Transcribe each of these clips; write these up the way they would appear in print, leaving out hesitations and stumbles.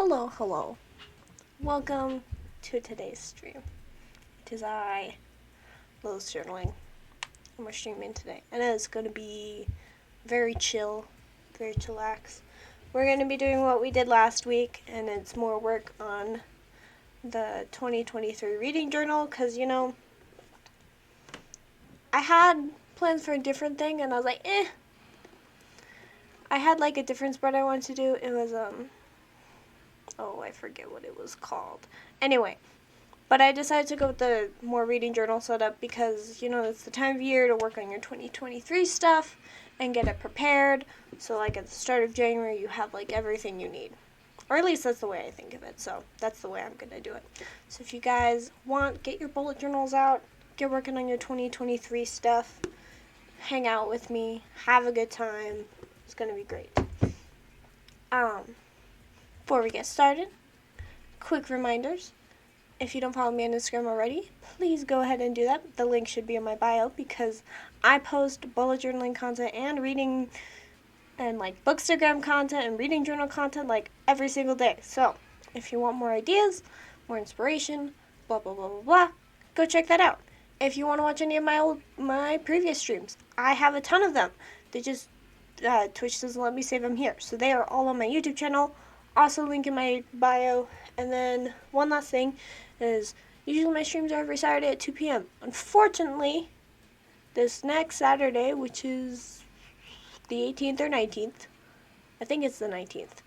Hello. Welcome to today's stream. It is I, L.I.L journaling, and we're streaming today. And it's going to be very chill, very chillax. We're going to be doing what we did last week, and it's more work on the 2023 reading journal, because, I had plans for a different thing, and I was like, I had, a different spread I wanted to do. It was, I forget what it was called. Anyway, but I decided to go with the more reading journal setup because, it's the time of year to work on your 2023 stuff and get it prepared. So, at the start of January, you have, everything you need. Or at least that's the way I think of it. So, that's the way I'm going to do it. So, if you guys want, get your bullet journals out. Get working on your 2023 stuff. Hang out with me. Have a good time. It's going to be great. Before we get started, quick reminders. If you don't follow me on Instagram already, please go ahead and do that. The link should be in my bio because I post bullet journaling content and reading and bookstagram content and reading journal content every single day. So if you want more ideas, more inspiration, blah blah blah blah blah, go check that out. If you want to watch any of my previous streams, I have a ton of them. They just Twitch doesn't let me save them here, so they are all on my YouTube channel. Also link in my bio. And then one last thing is usually my streams are every Saturday at 2 p.m. Unfortunately, this next Saturday, which is the 18th or 19th, I think it's the 19th,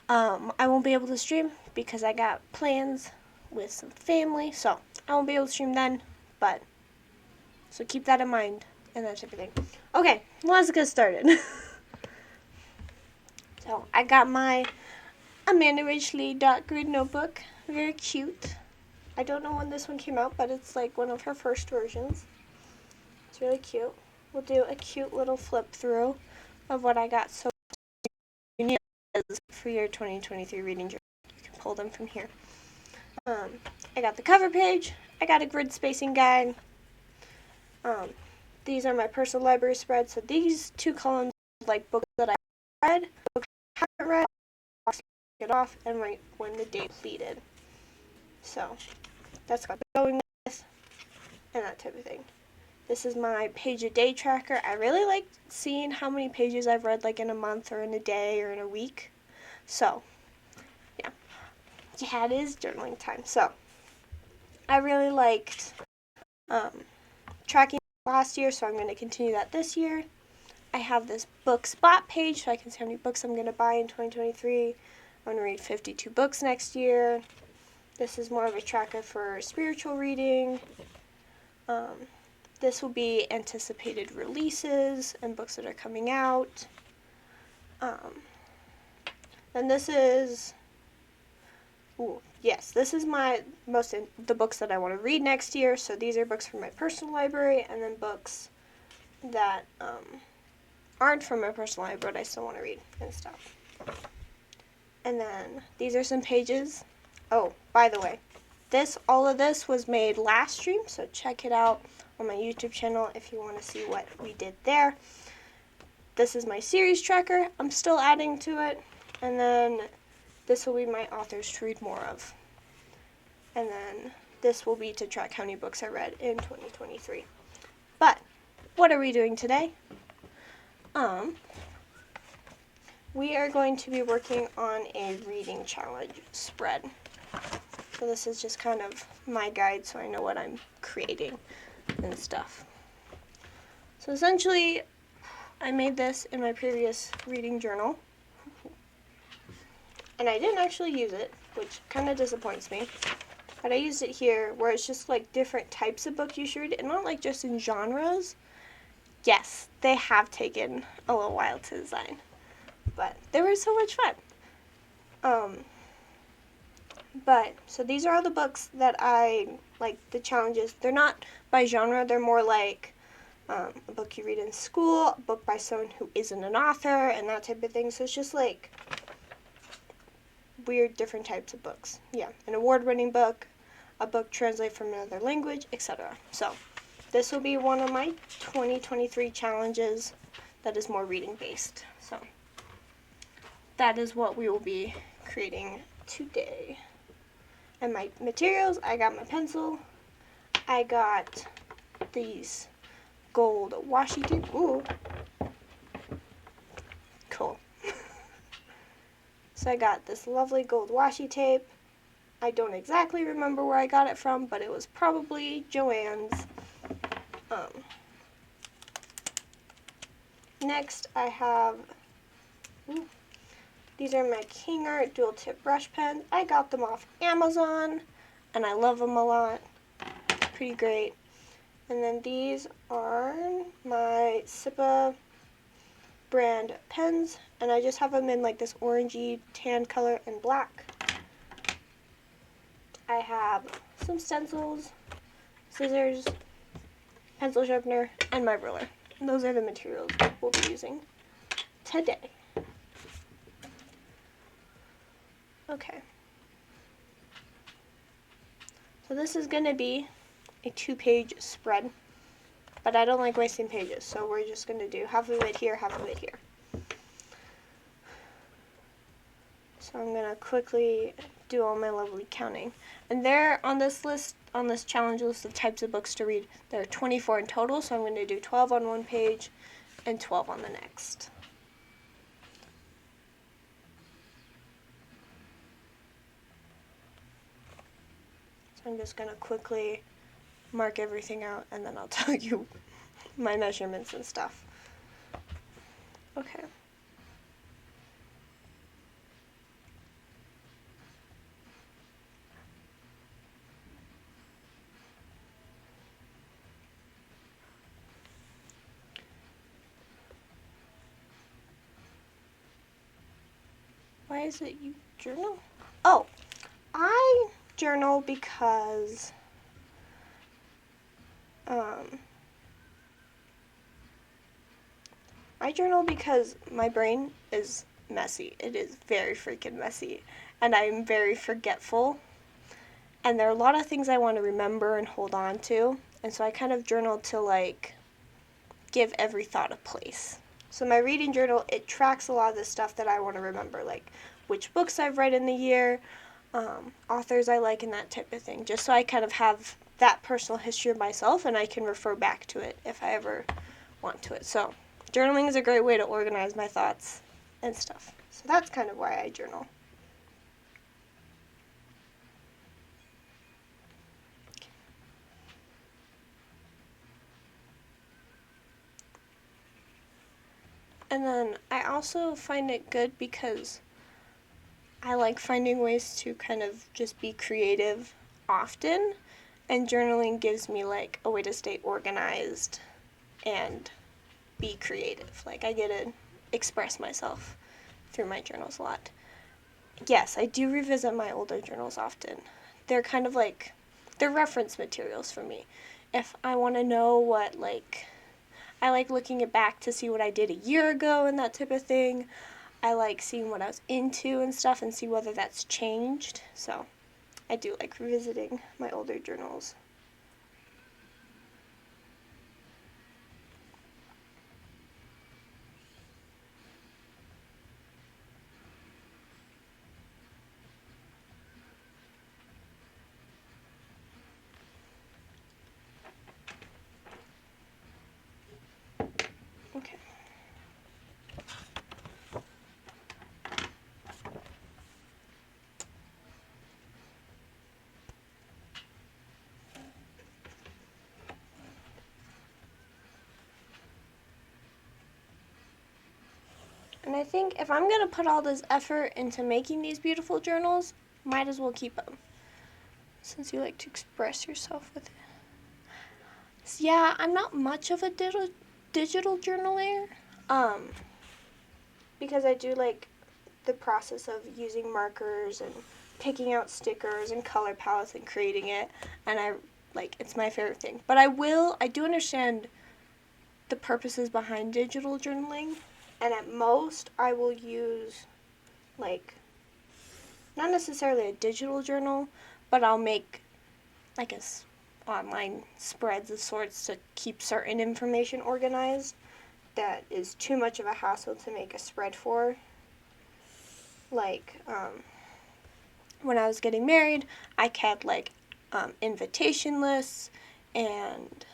I won't be able to stream because I got plans with some family, so I won't be able to stream then, so keep that in mind and that type of thing. Okay, let's get started. So I got my Amanda Ridgely dot grid notebook. Very cute. I don't know when this one came out, but it's one of her first versions. It's really cute. We'll do a cute little flip through of what I got so for your 2023 reading journal. You can pull them from here. I got the cover page. I got a grid spacing guide. These are my personal library spreads. So these two columns are books that I read, books I haven't read, it off, and right when the date completed. So that's got going with and that type of thing. This is my page a day tracker. I really like seeing how many pages I've read in a month or in a day or in a week. So yeah, it is journaling time. So I really liked tracking last year, so I'm going to continue that this year. I have this book spot page so I can see how many books I'm going to buy in 2023. I'm going to read 52 books next year. This is more of a tracker for spiritual reading. This will be anticipated releases and books that are coming out. Then this is, this is the books that I want to read next year. So these are books from my personal library, and then books that aren't from my personal library but I still want to read and stuff. And then these are some pages. Oh, by the way, all of this was made last stream, so check it out on my YouTube channel if you want to see what we did there. This is my series tracker. I'm still adding to it. And then this will be my authors to read more of. And then this will be to track how many books I read in 2023. But what are we doing today? We are going to be working on a reading challenge spread. So this is just kind of my guide so I know what I'm creating and stuff. So essentially, I made this in my previous reading journal. And I didn't actually use it, which kind of disappoints me. But I used it here where it's just different types of books you should read, and not just in genres. Yes, they have taken a little while to design, but they were so much fun. So these are all the books that I the challenges. They're not by genre, they're more a book you read in school, a book by someone who isn't an author, and that type of thing. So it's just weird different types of books. Yeah, an award-winning book, a book translated from another language, etc. So this will be one of my 2023 challenges that is more reading based. So that is what we will be creating today. And my materials, I got my pencil, I got these gold washi tape. Ooh, cool. So I got this lovely gold washi tape. I don't exactly remember where I got it from, but it was probably Joann's. Next I have, these are my King Art dual tip brush pens. I got them off Amazon and I love them a lot. Pretty great. And then these are my Sipa brand pens, and I just have them in like this orangey tan color and black. I have some stencils, scissors, pencil sharpener, and my ruler. And those are the materials we'll be using today. Okay. So this is going to be a 2-page spread, but I don't like wasting pages, so we're just going to do half of it here, half of it here. So I'm going to quickly do all my lovely counting. And there on this list, on this challenge list of types of books to read, there are 24 in total, so I'm going to do 12 on one page and 12 on the next. So I'm just going to quickly mark everything out, and then I'll tell you my measurements and stuff. Okay. Why is it you journal? Oh, I journal because my brain is messy. It is very freaking messy, and I'm very forgetful. And there are a lot of things I want to remember and hold on to, and so I kind of journal to like give every thought a place. So my reading journal, it tracks a lot of the stuff that I want to remember, like which books I've read in the year, authors I like, and that type of thing, just so I kind of have that personal history of myself and I can refer back to it if I ever want to it. So journaling is a great way to organize my thoughts and stuff. So that's kind of why I journal. And then I also find it good because I like finding ways to kind of just be creative often, and journaling gives me like a way to stay organized and be creative. Like I get to express myself through my journals a lot. Yes, I do revisit my older journals often. They're kind of like, they're reference materials for me. If I want to know what I like looking it back to see what I did a year ago and that type of thing. I like seeing what I was into and stuff and see whether that's changed. So I do like revisiting my older journals. Okay. And I think if I'm going to put all this effort into making these beautiful journals, might as well keep them, since you like to express yourself with it. So yeah, I'm not much of a digital journaler, because I do like the process of using markers and picking out stickers and color palettes and creating it, and it's my favorite thing. But I do understand the purposes behind digital journaling, and at most I will use not necessarily a digital journal, but I'll make online spreads of sorts to keep certain information organized that is too much of a hassle to make a spread for. when I was getting married, I kept like invitation lists and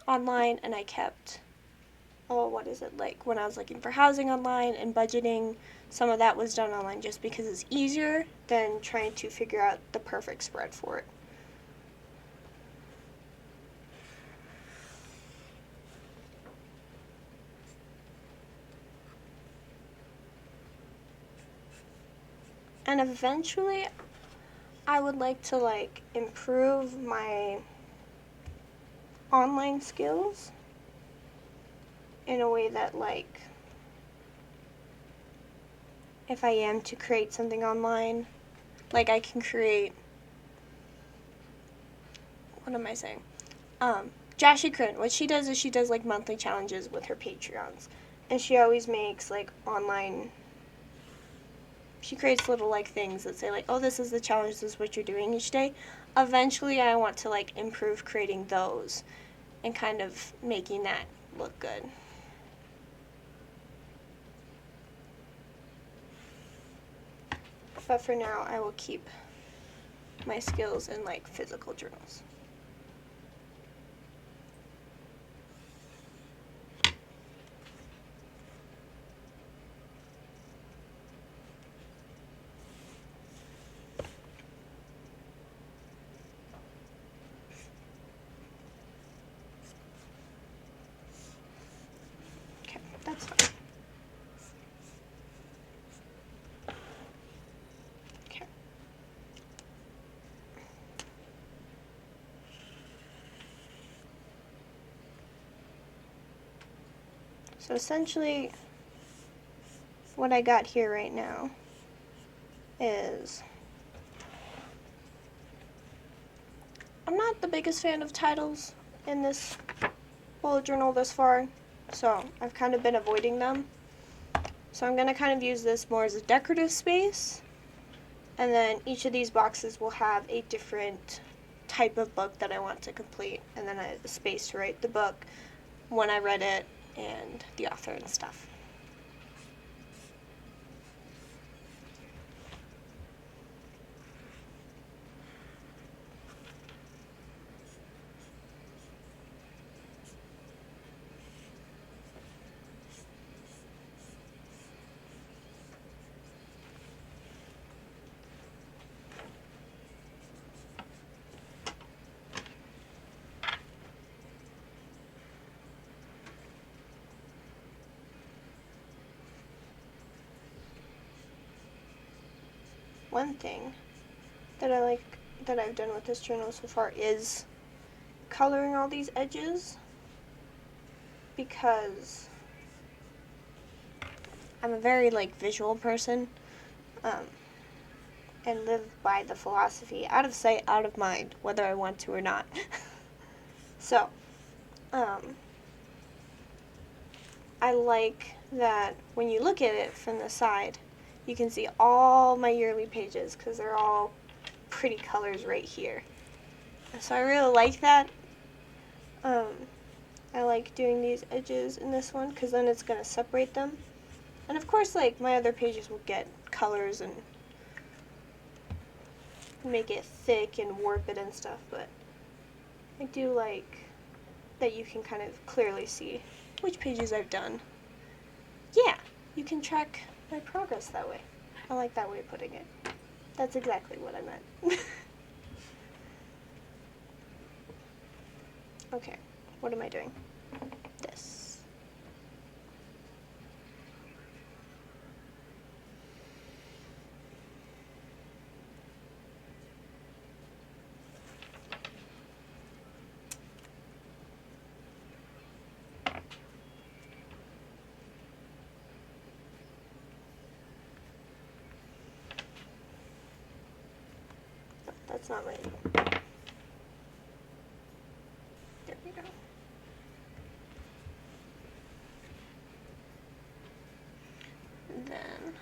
online, and I kept, like when I was looking for housing online and budgeting, some of that was done online just because it's easier than trying to figure out the perfect spread for it. And eventually I would like to like improve my online skills in a way that like if I am to create something online, like I can create, what am I saying? Jashi Krin, what she does is she does like monthly challenges with her Patreons. And she always makes like online, she creates little like things that say like, oh, this is the challenge, this is what you're doing each day. Eventually I want to like improve creating those and kind of making that look good. But for now, I will keep my skills in like physical journals. Okay, that's fine. Okay. So essentially, what I got here right now is, I'm not the biggest fan of titles in this bullet journal thus far, so I've kind of been avoiding them. So I'm going to kind of use this more as a decorative space, and then each of these boxes will have a different type of book that I want to complete, and then I have a space to write the book, when I read it, and the author and stuff. One thing that I like that I've done with this journal so far is coloring all these edges, because I'm a very like visual person, and live by the philosophy out of sight, out of mind, whether I want to or not. So, I like that when you look at it from the side, you can see all my yearly pages because they're all pretty colors right here. So I really like that. I like doing these edges in this one because then it's going to separate them. And of course, like, my other pages will get colors and make it thick and warp it and stuff, but I do like that you can kind of clearly see which pages I've done. Yeah, you can track my progress that way. I like that way of putting it. That's exactly what I meant. Okay, what am I doing? This. That's not right. There we go. And then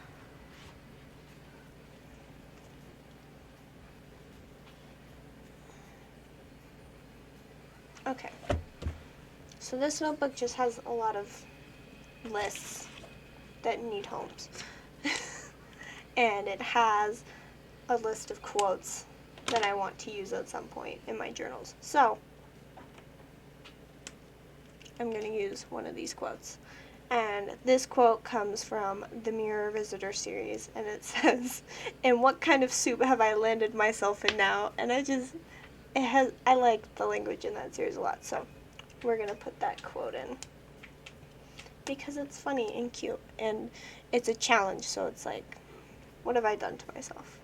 okay. So this notebook just has a lot of lists that need homes. And it has a list of quotes that I want to use at some point in my journals. So I'm going to use one of these quotes. And this quote comes from the Mirror Visitor series, and it says, "And what kind of soup have I landed myself in now?" And I like the language in that series a lot, so we're going to put that quote in. Because it's funny and cute, and it's a challenge, so it's like, what have I done to myself?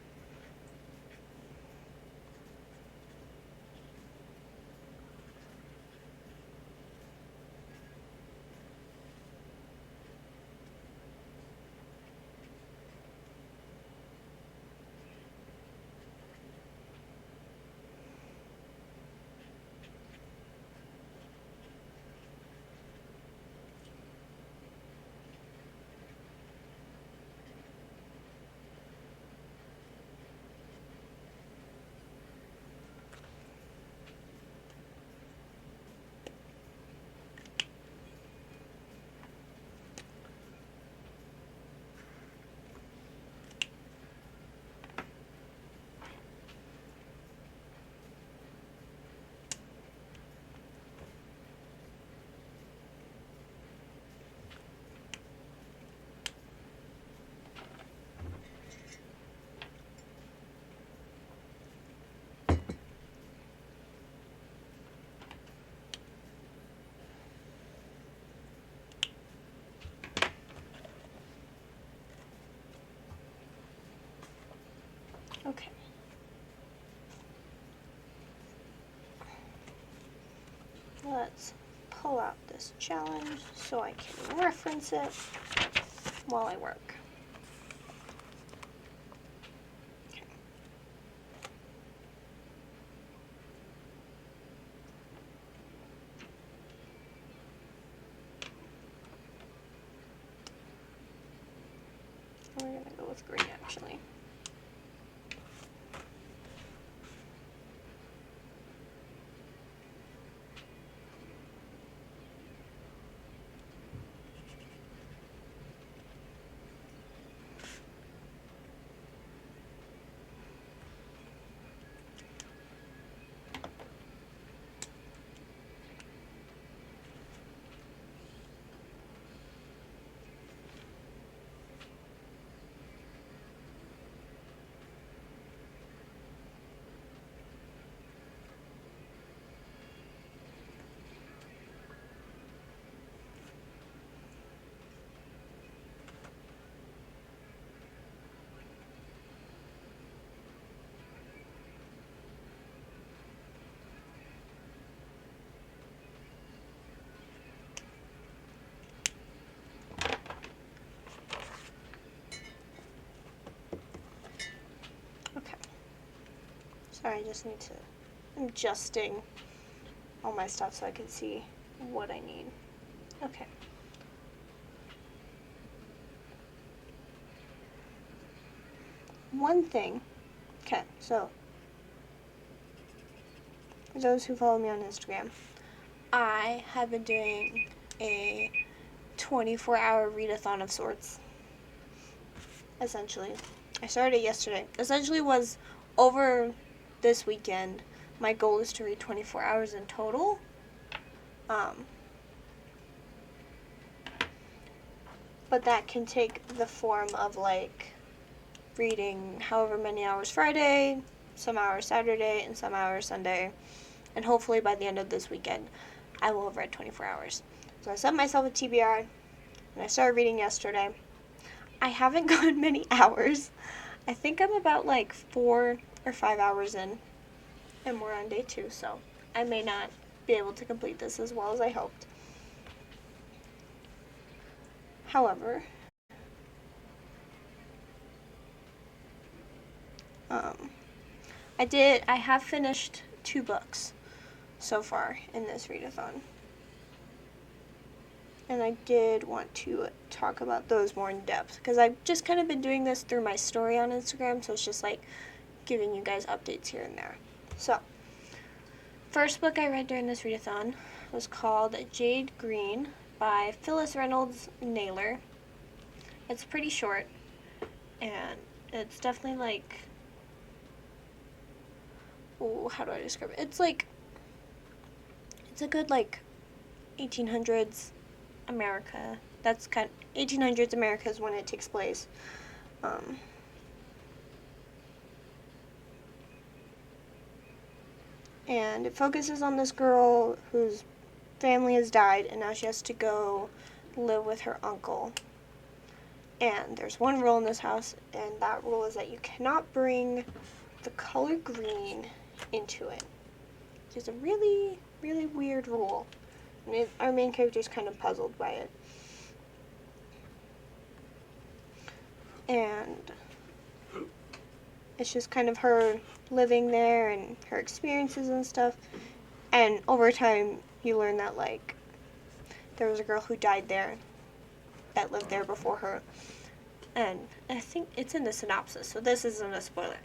Okay. Let's pull out this challenge so I can reference it while I work. Okay. We're going to go with green, actually. Okay. Sorry, I just need to, I'm adjusting all my stuff so I can see what I need. Okay. One thing, okay, so for those who follow me on Instagram, I have been doing a 24-hour readathon of sorts, essentially. I started yesterday. Essentially was over this weekend. My goal is to read 24 hours in total. But that can take the form of like reading however many hours Friday, some hours Saturday, and some hours Sunday. And hopefully by the end of this weekend, I will have read 24 hours. So I set myself a TBR, and I started reading yesterday. I haven't gone many hours. I think I'm about like 4 or 5 hours in, and we're on day 2, so I may not be able to complete this as well as I hoped. However, I have finished 2 books so far in this readathon. And I did want to talk about those more in depth because I've just kind of been doing this through my story on Instagram, so it's just like giving you guys updates here and there. So, first book I read during this readathon was called Jade Green by Phyllis Reynolds Naylor. It's pretty short, and it's definitely like ooh, how do I describe it? It's like, it's a good, like, 1800s America. That's kind of, 1800s America is when it takes place. Um, and it focuses on this girl whose family has died, and now she has to go live with her uncle. And there's one rule in this house, and that rule is that you cannot bring the color green into it. Which is a really, really weird rule. And our main character is kind of puzzled by it. And it's just kind of her living there and her experiences and stuff. And over time, you learn that, like, there was a girl who died there that lived there before her. And I think it's in the synopsis, so this isn't a spoiler.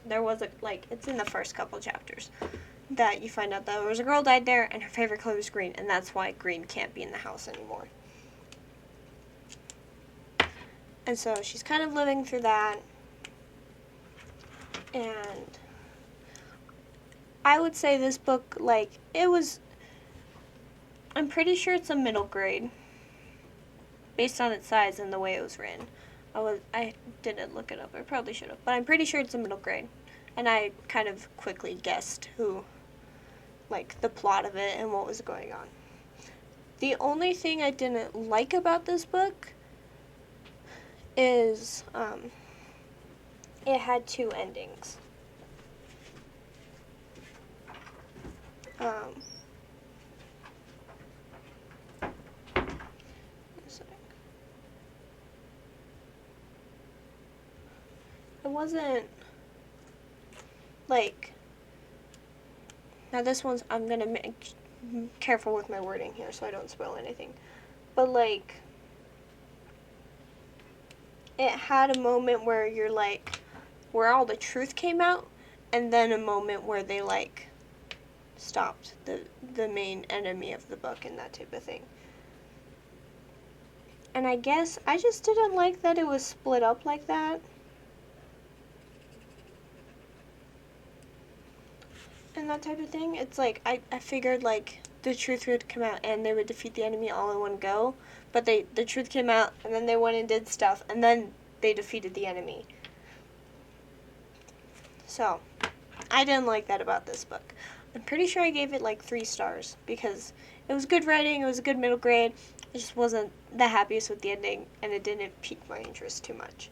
There was it's in the first couple chapters that you find out that there was a girl died there and her favorite color was green, and that's why green can't be in the house anymore. And so she's kind of living through that. And I would say this book, I'm pretty sure it's a middle grade based on its size and the way it was written. I didn't look it up. I probably should have. But I'm pretty sure it's a middle grade. And I kind of quickly guessed the plot of it and what was going on. The only thing I didn't like about this book is it had two endings. It wasn't now this one's, I'm gonna make careful with my wording here so I don't spoil anything, but it had a moment where where all the truth came out, and then a moment where they stopped the main enemy of the book and that type of thing. And I guess I just didn't like that it was split up like that. And that type of thing. It's I figured the truth would come out and they would defeat the enemy all in one go. But the truth came out and then they went and did stuff and then they defeated the enemy. So, I didn't like that about this book. I'm pretty sure I gave it 3 stars because it was good writing, it was a good middle grade. I just wasn't the happiest with the ending and it didn't pique my interest too much.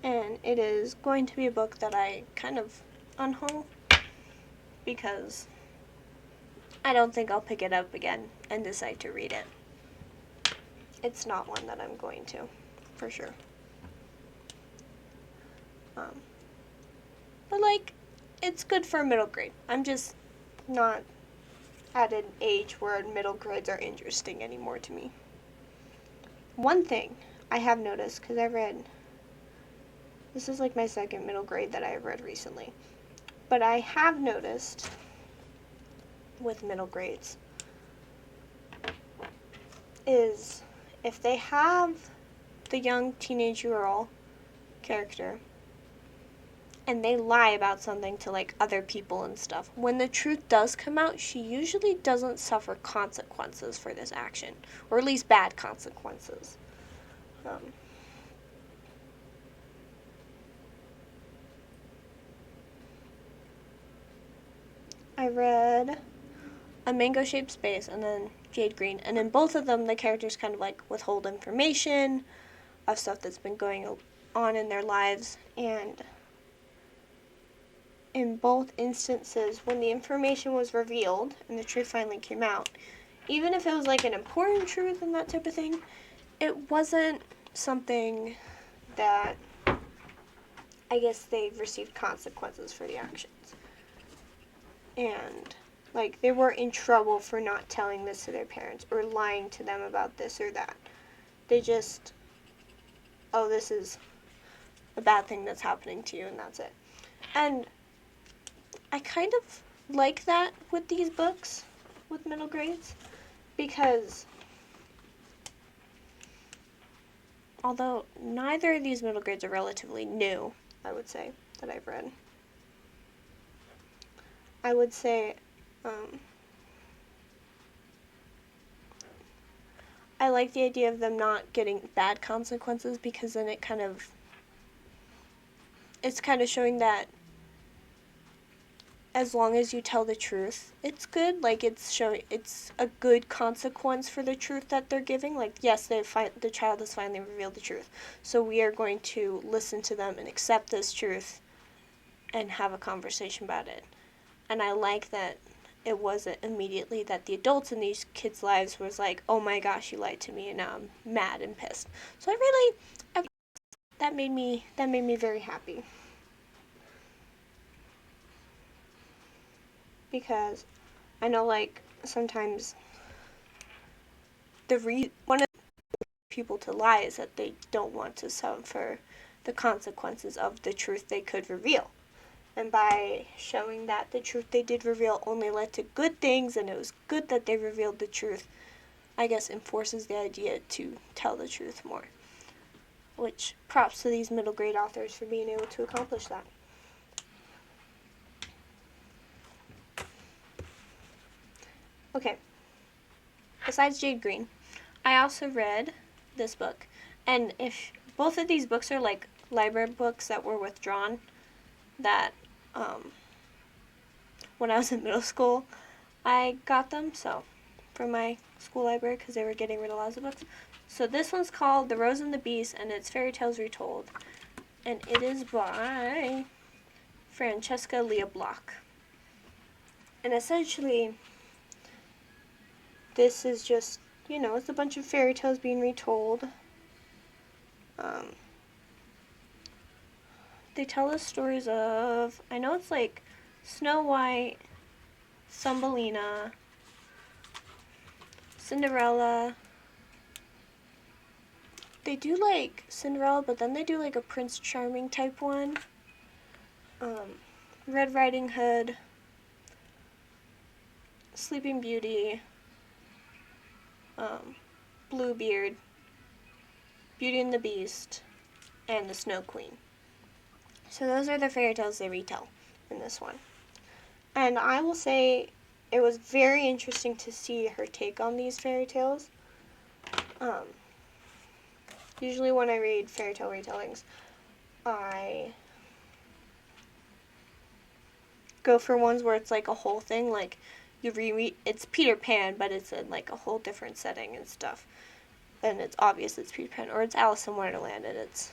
And it is going to be a book that I kind of unhaul because I don't think I'll pick it up again and decide to read it. It's not one that I'm going to, for sure. But it's good for middle grade. I'm just not at an age where middle grades are interesting anymore to me. One thing I have noticed, because this is my second middle grade that I have read recently, but I have noticed with middle grades is if they have the young teenage girl character and they lie about something to other people and stuff, when the truth does come out, she usually doesn't suffer consequences for this action, or at least bad consequences. I read A Mango-Shaped Space and then Jade Green, and in both of them the characters kind of withhold information of stuff that's been going on in their lives, and in both instances when the information was revealed and the truth finally came out, even if it was an important truth and that type of thing, it wasn't something that I guess they received consequences for the actions. And they were in trouble for not telling this to their parents or lying to them about this or that. They just, oh, this is a bad thing that's happening to you, and that's it. And I kind of like that with these books, with middle grades, because although neither of these middle grades are relatively new, I would say, that I've read, I would say I like the idea of them not getting bad consequences, because then it's kind of showing that as long as you tell the truth, it's good. Like, it's showing it's a good consequence for the truth that they're giving. Like, yes, the child has finally revealed the truth, so we are going to listen to them and accept this truth and have a conversation about it. And I like that it wasn't immediately that the adults in these kids' lives was like, oh my gosh, you lied to me, and now I'm mad and pissed. So that made me very happy, because I know, like, sometimes one of the people to lie is that they don't want to suffer the consequences of the truth they could reveal. And by showing that the truth they did reveal only led to good things, and it was good that they revealed the truth, I guess enforces the idea to tell the truth more. Which, props to these middle grade authors for being able to accomplish that. Okay, besides Jade Green, I also read this book. And if both of these books are like library books that were withdrawn, that when I was in middle school, I got them from my school library, because they were getting rid of lots of books. So this one's called The Rose and the Beast, and it's Fairy Tales Retold. And it is by Francesca Leah Block. And essentially, this is just, it's a bunch of fairy tales being retold. They tell us stories of, I know it's like Snow White, Thumbelina, Cinderella. They do like Cinderella, but then they do like a Prince Charming type one. Red Riding Hood, Sleeping Beauty, Bluebeard, Beauty and the Beast, and the Snow Queen. So those are the fairy tales they retell in this one. And I will say it was very interesting to see her take on these fairy tales. Usually when I read fairy tale retellings, I go for ones where it's like a whole thing, like you reread, it's Peter Pan, but it's in like a whole different setting and stuff. And it's obvious it's Peter Pan, or it's Alice in Wonderland, and it's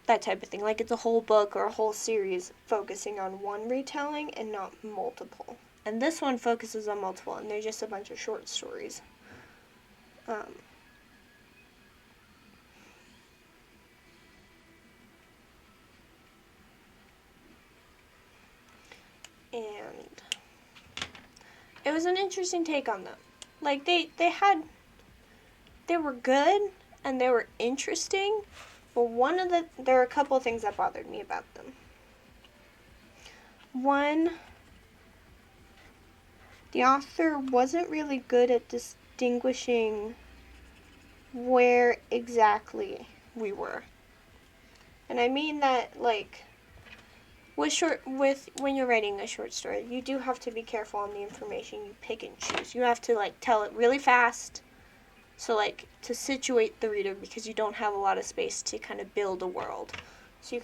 that type of thing. Like, it's a whole book or a whole series focusing on one retelling and not multiple. And this one focuses on multiple, and they're just a bunch of short stories. And it was an interesting take on them. Like, they were good and they were interesting, but there were a couple of things that bothered me about them. One, the author wasn't really good at distinguishing where exactly we were. And I mean that, like, when you're writing a short story, you do have to be careful on the information you pick and choose. You have to, like, tell it really fast, so, like, to situate the reader, because you don't have a lot of space to kind of build a world. So you're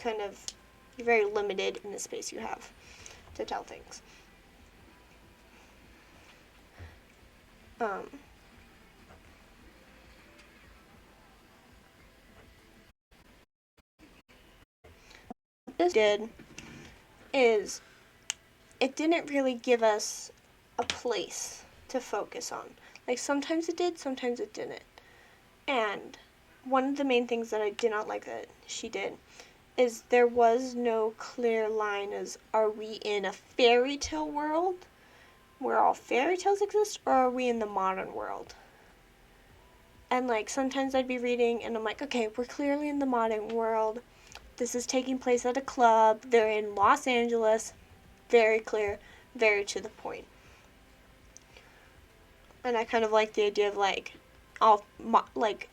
very limited in the space you have to tell things. What this did is it didn't really give us a place to focus on. Like, sometimes it did, sometimes it didn't. And one of the main things that I did not like that she did is there was no clear line as, are we in a fairy tale world where all fairy tales exist, or are we in the modern world? And, like, sometimes I'd be reading and I'm like, okay, we're clearly in the modern world. This is taking place at a club. They're in Los Angeles. very clear, very to the point. And I kind of like the idea of like,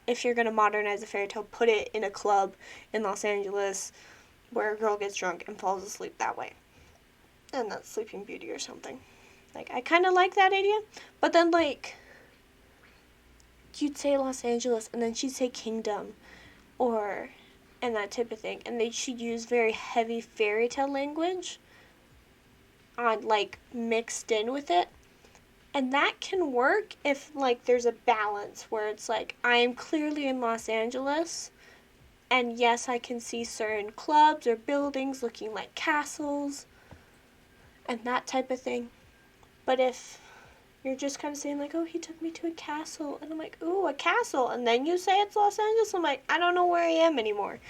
if you're gonna modernize a fairy tale, put it in a club in Los Angeles where a girl gets drunk and falls asleep that way, and that's Sleeping Beauty or something. Like, I kind of like that idea, but then like you'd say Los Angeles and then she'd say Kingdom, or and that type of thing, and she'd use very heavy fairy tale language on like mixed in with it. And that can work if, like, there's a balance where it's like, I am clearly in Los Angeles, and yes, I can see certain clubs or buildings looking like castles, and that type of thing. But if you're just kind of saying, like, oh, he took me to a castle, and I'm like, ooh, a castle, and then you say it's Los Angeles, I'm like, I don't know where I am anymore.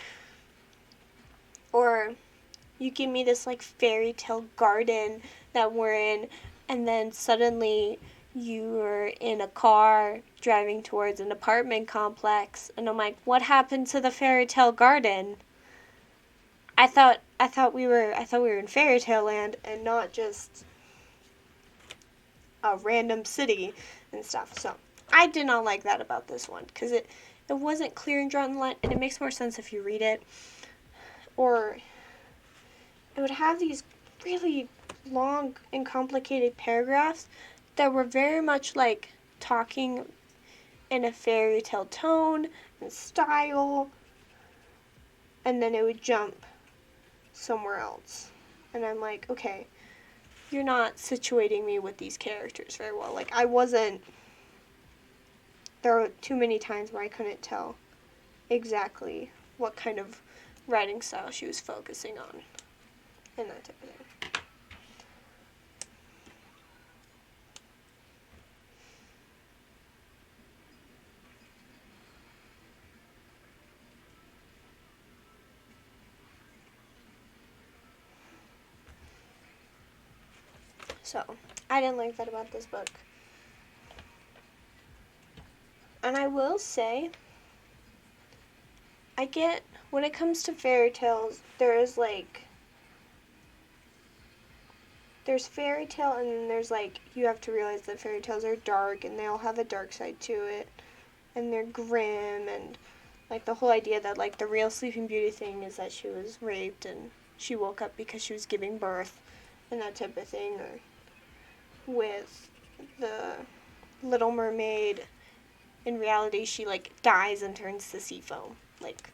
Or you give me this, like, fairy tale garden that we're in, and then suddenly you're in a car driving towards an apartment complex, and I'm like, what happened to the fairy tale garden? I thought we were in fairy tale land and not just a random city and stuff. So I did not like that about this one, because it wasn't clear and drawn in the line, and it makes more sense if you read it. Or it would have these really long and complicated paragraphs that were very much like talking in a fairy tale tone and style, and then it would jump somewhere else. And I'm like, okay, you're not situating me with these characters very well. Like, there were too many times where I couldn't tell exactly what kind of writing style she was focusing on, and that type of thing. So, I didn't like that about this book. And I will say, when it comes to fairy tales, there's fairy tale, and then there's like, you have to realize that fairy tales are dark, and they all have a dark side to it, and they're grim, and like the whole idea that like the real Sleeping Beauty thing is that she was raped and she woke up because she was giving birth, and that type of thing. Or with the Little Mermaid, in reality she like dies and turns to sea foam. Like,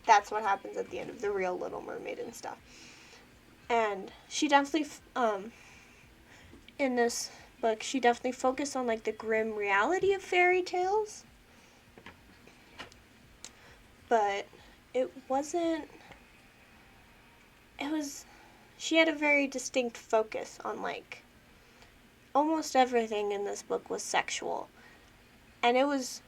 that's what happens at the end of the real Little Mermaid and stuff. And she definitely in this book, she definitely focused on like the grim reality of fairy tales, but she had a very distinct focus on like almost everything in this book was sexual. And it was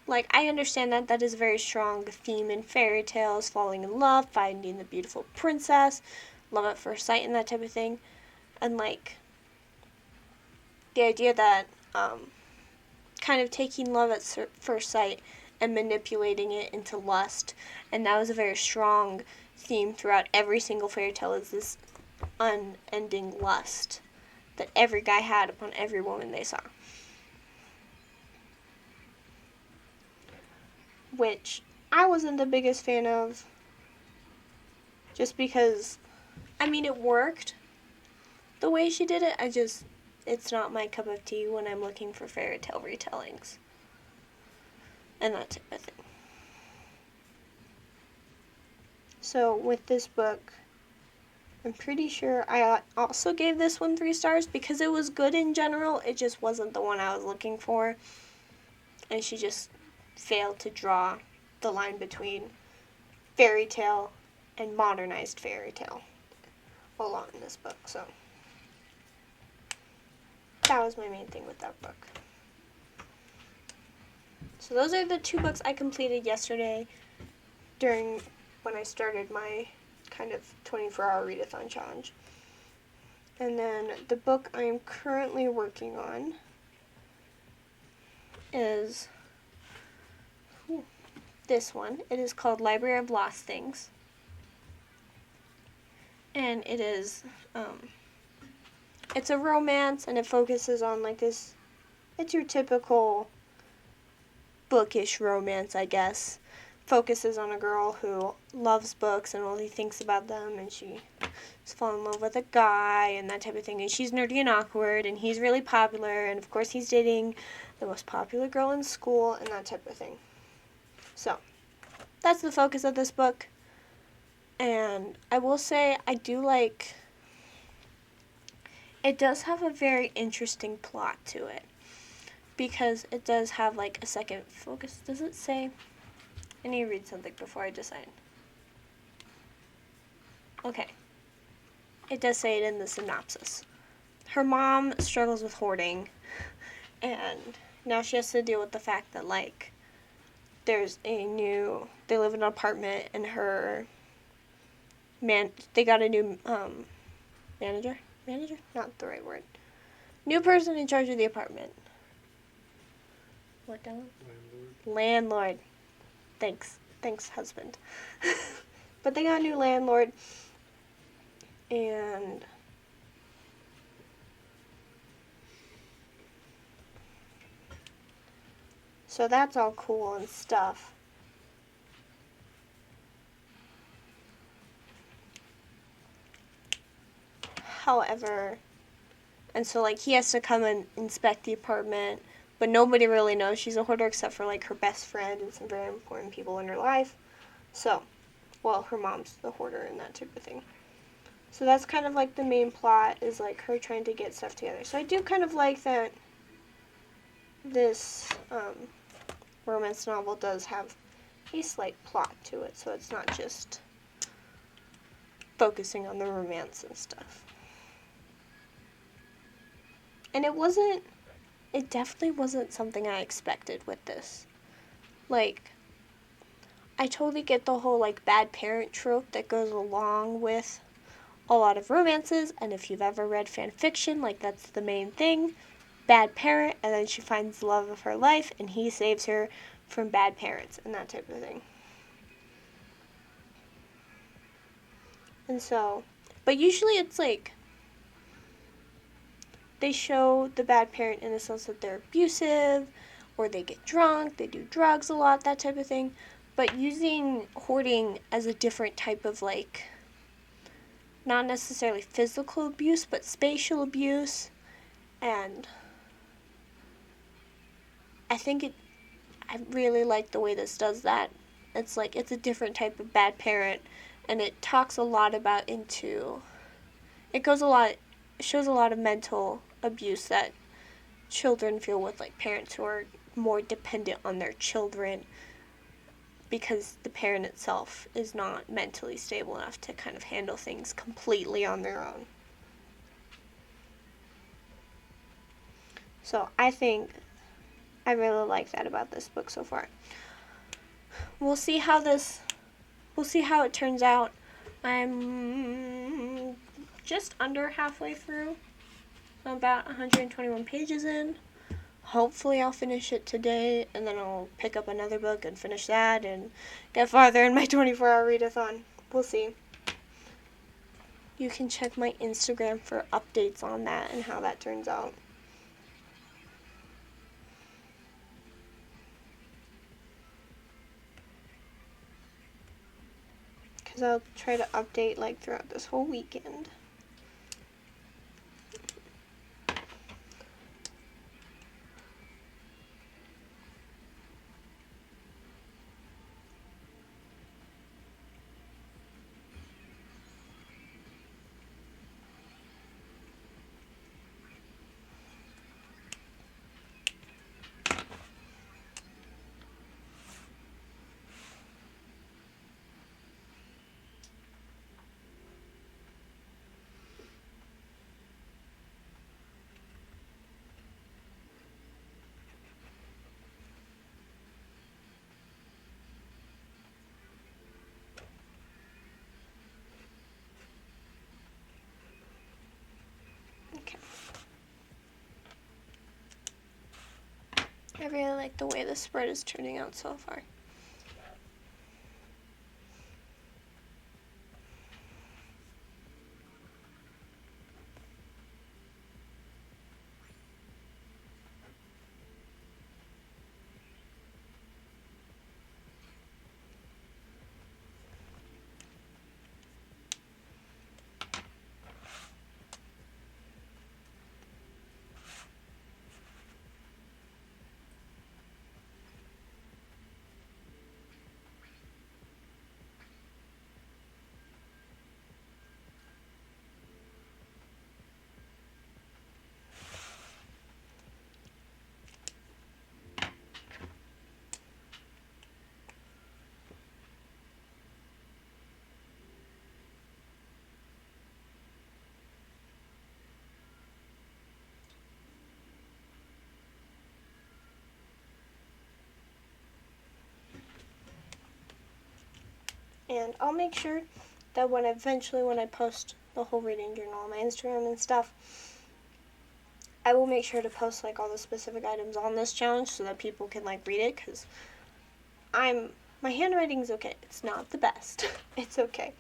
like, I understand that is a very strong theme in fairy tales, falling in love, finding the beautiful princess, love at first sight, and that type of thing. And like the idea that kind of taking love at first sight and manipulating it into lust, and that was a very strong theme throughout every single fairy tale, is this unending lust that every guy had upon every woman they saw. Which I wasn't the biggest fan of, just because, I mean, it worked the way she did it. It's not my cup of tea when I'm looking for fairy tale retellings and that type of thing. So with this book, I'm pretty sure I also gave this one 3 stars because it was good in general. It just wasn't the one I was looking for, and she just failed to draw the line between fairy tale and modernized fairy tale a lot in this book. So that was my main thing with that book. So those are the 2 books I completed yesterday when I started my kind of 24-hour readathon challenge. And then the book I am currently working on is this one. It is called Library of Lost Things. And it is it's a romance, and it focuses on like this. It's your typical bookish romance, I guess. Focuses on a girl who loves books and only thinks about them, and she's fallen in love with a guy and that type of thing. And she's nerdy and awkward, and he's really popular, and of course he's dating the most popular girl in school and that type of thing. So that's the focus of this book. And I will say I do like, it does have a very interesting plot to it, because it does have like a second focus. Does it say? I need to read something before I decide. Okay. It does say it in the synopsis. Her mom struggles with hoarding, and now she has to deal with the fact that, like, they live in an apartment, and they got a new manager? Not the right word. New person in charge of the apartment. What down? Landlord. Thanks, husband. But they got a new landlord, and so that's all cool and stuff. However, and so like he has to come and inspect the apartment, but nobody really knows she's a hoarder except for like her best friend and some very important people in her life. So, well, her mom's the hoarder and that type of thing. So that's kind of like the main plot, is like her trying to get stuff together. So I do kind of like that this romance novel does have a slight plot to it, so it's not just focusing on the romance and stuff. And it definitely wasn't something I expected with this. Like, I totally get the whole like bad parent trope that goes along with a lot of romances, and if you've ever read fan fiction, like that's the main thing. Bad parent, and then she finds the love of her life, and he saves her from bad parents and that type of thing. And so, but usually it's like they show the bad parent in the sense that they're abusive, or they get drunk, they do drugs a lot, that type of thing. But using hoarding as a different type of like, not necessarily physical abuse, but spatial abuse, and I really like the way this does that. It's like, it's a different type of bad parent, and it talks a lot about it shows a lot of mental abuse that children feel with like parents who are more dependent on their children because the parent itself is not mentally stable enough to kind of handle things completely on their own. So I think I really like that about this book so far. We'll see how it turns out. I'm just under halfway through. I'm about 121 pages in. Hopefully I'll finish it today, and then I'll pick up another book and finish that and get farther in my 24-hour readathon. We'll see. You can check my Instagram for updates on that and how that turns out. Because I'll try to update like throughout this whole weekend. Okay. I really like the way the spread is turning out so far. And I'll make sure that when I post the whole reading journal on my Instagram and stuff, I will make sure to post like all the specific items on this challenge so that people can like read it, because my handwriting's okay. It's not the best. It's okay.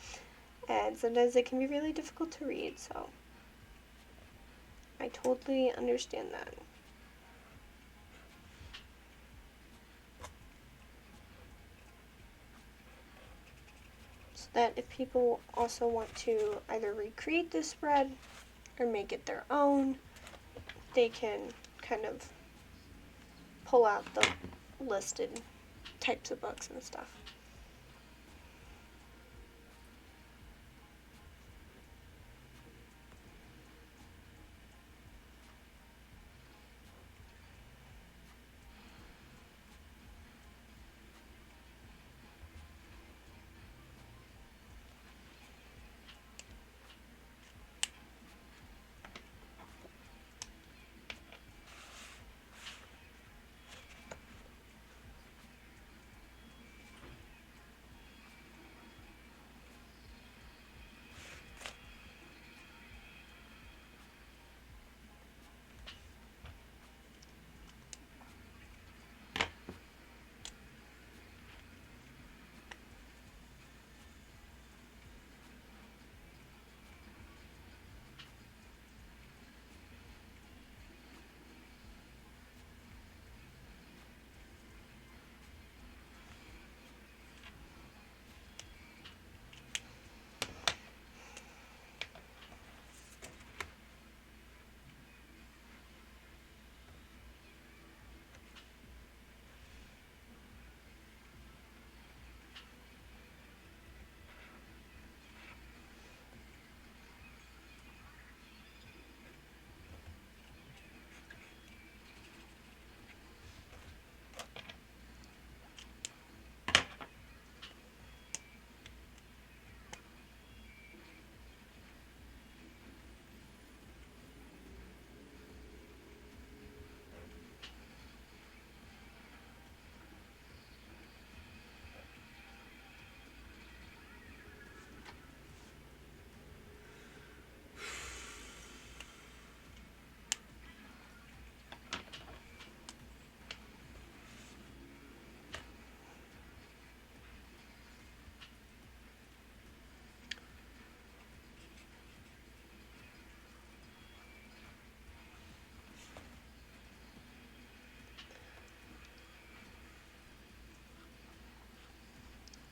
And sometimes it can be really difficult to read, so I totally understand that. So that if people also want to either recreate this spread or make it their own, they can kind of pull out the listed types of books and stuff.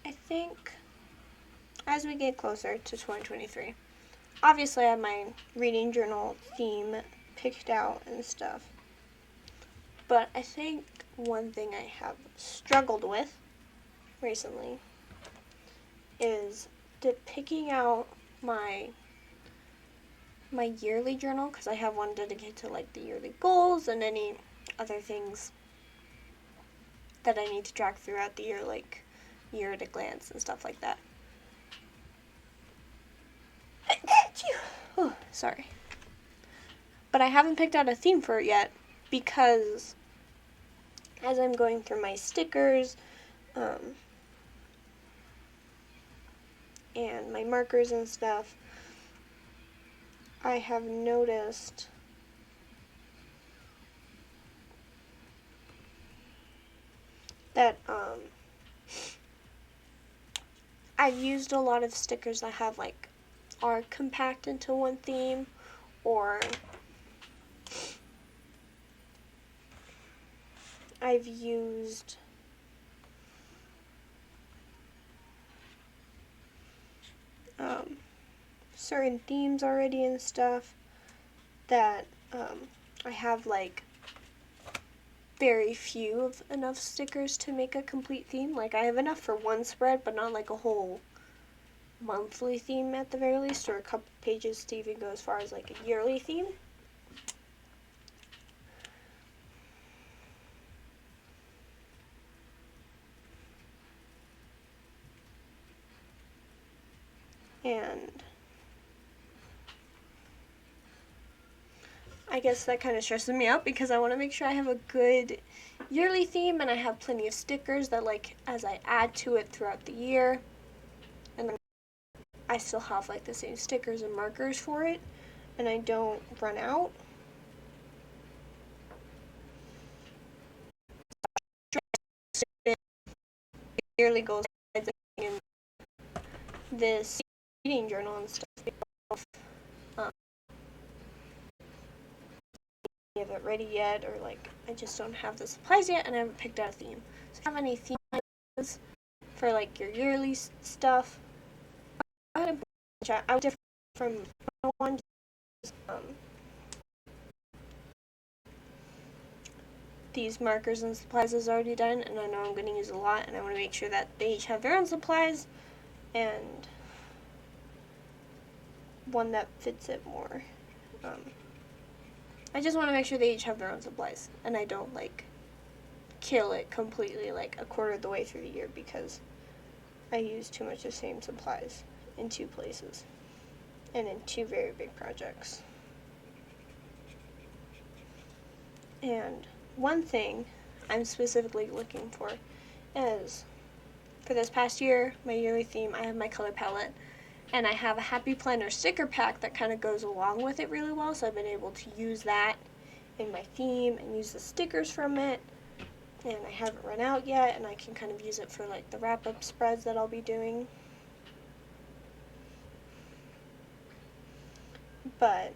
I think as we get closer to 2023, obviously I have my reading journal theme picked out and stuff. But I think one thing I have struggled with recently is picking out my yearly journal, because I have one dedicated to like the yearly goals and any other things that I need to track throughout the year, like year at a glance and stuff like that. Oh, sorry. But I haven't picked out a theme for it yet, because as I'm going through my stickers and my markers and stuff, I have noticed that I've used a lot of stickers that have like are compact into one theme, or I've used certain themes already and stuff that I have like very few of enough stickers to make a complete theme. Like I have enough for one spread, but not like a whole monthly theme at the very least, or a couple pages to even go as far as like a yearly theme. And I guess that kind of stresses me out, because I want to make sure I have a good yearly theme and I have plenty of stickers that like as I add to it throughout the year. I still have like the same stickers and markers for it, and I don't run out. Yearly goals in this reading journal and stuff. Um, I have it ready yet, or like I just don't have the supplies yet, and I haven't picked out a theme. So if you have any themes for like your yearly stuff, go ahead and put in the chat. I would differ from one. These markers and supplies is already done, and I know I'm going to use a lot, and I want to make sure that they each have their own supplies and one that fits it more. I just want to make sure they each have their own supplies, and I don't like kill it completely like a quarter of the way through the year because I use too much of the same supplies in two places and in two very big projects. And one thing I'm specifically looking for is, for this past year, my yearly theme, I have my color palette, and I have a Happy Planner sticker pack that kind of goes along with it really well, so I've been able to use that in my theme and use the stickers from it, and I haven't run out yet, and I can kind of use it for like the wrap-up spreads that I'll be doing. But,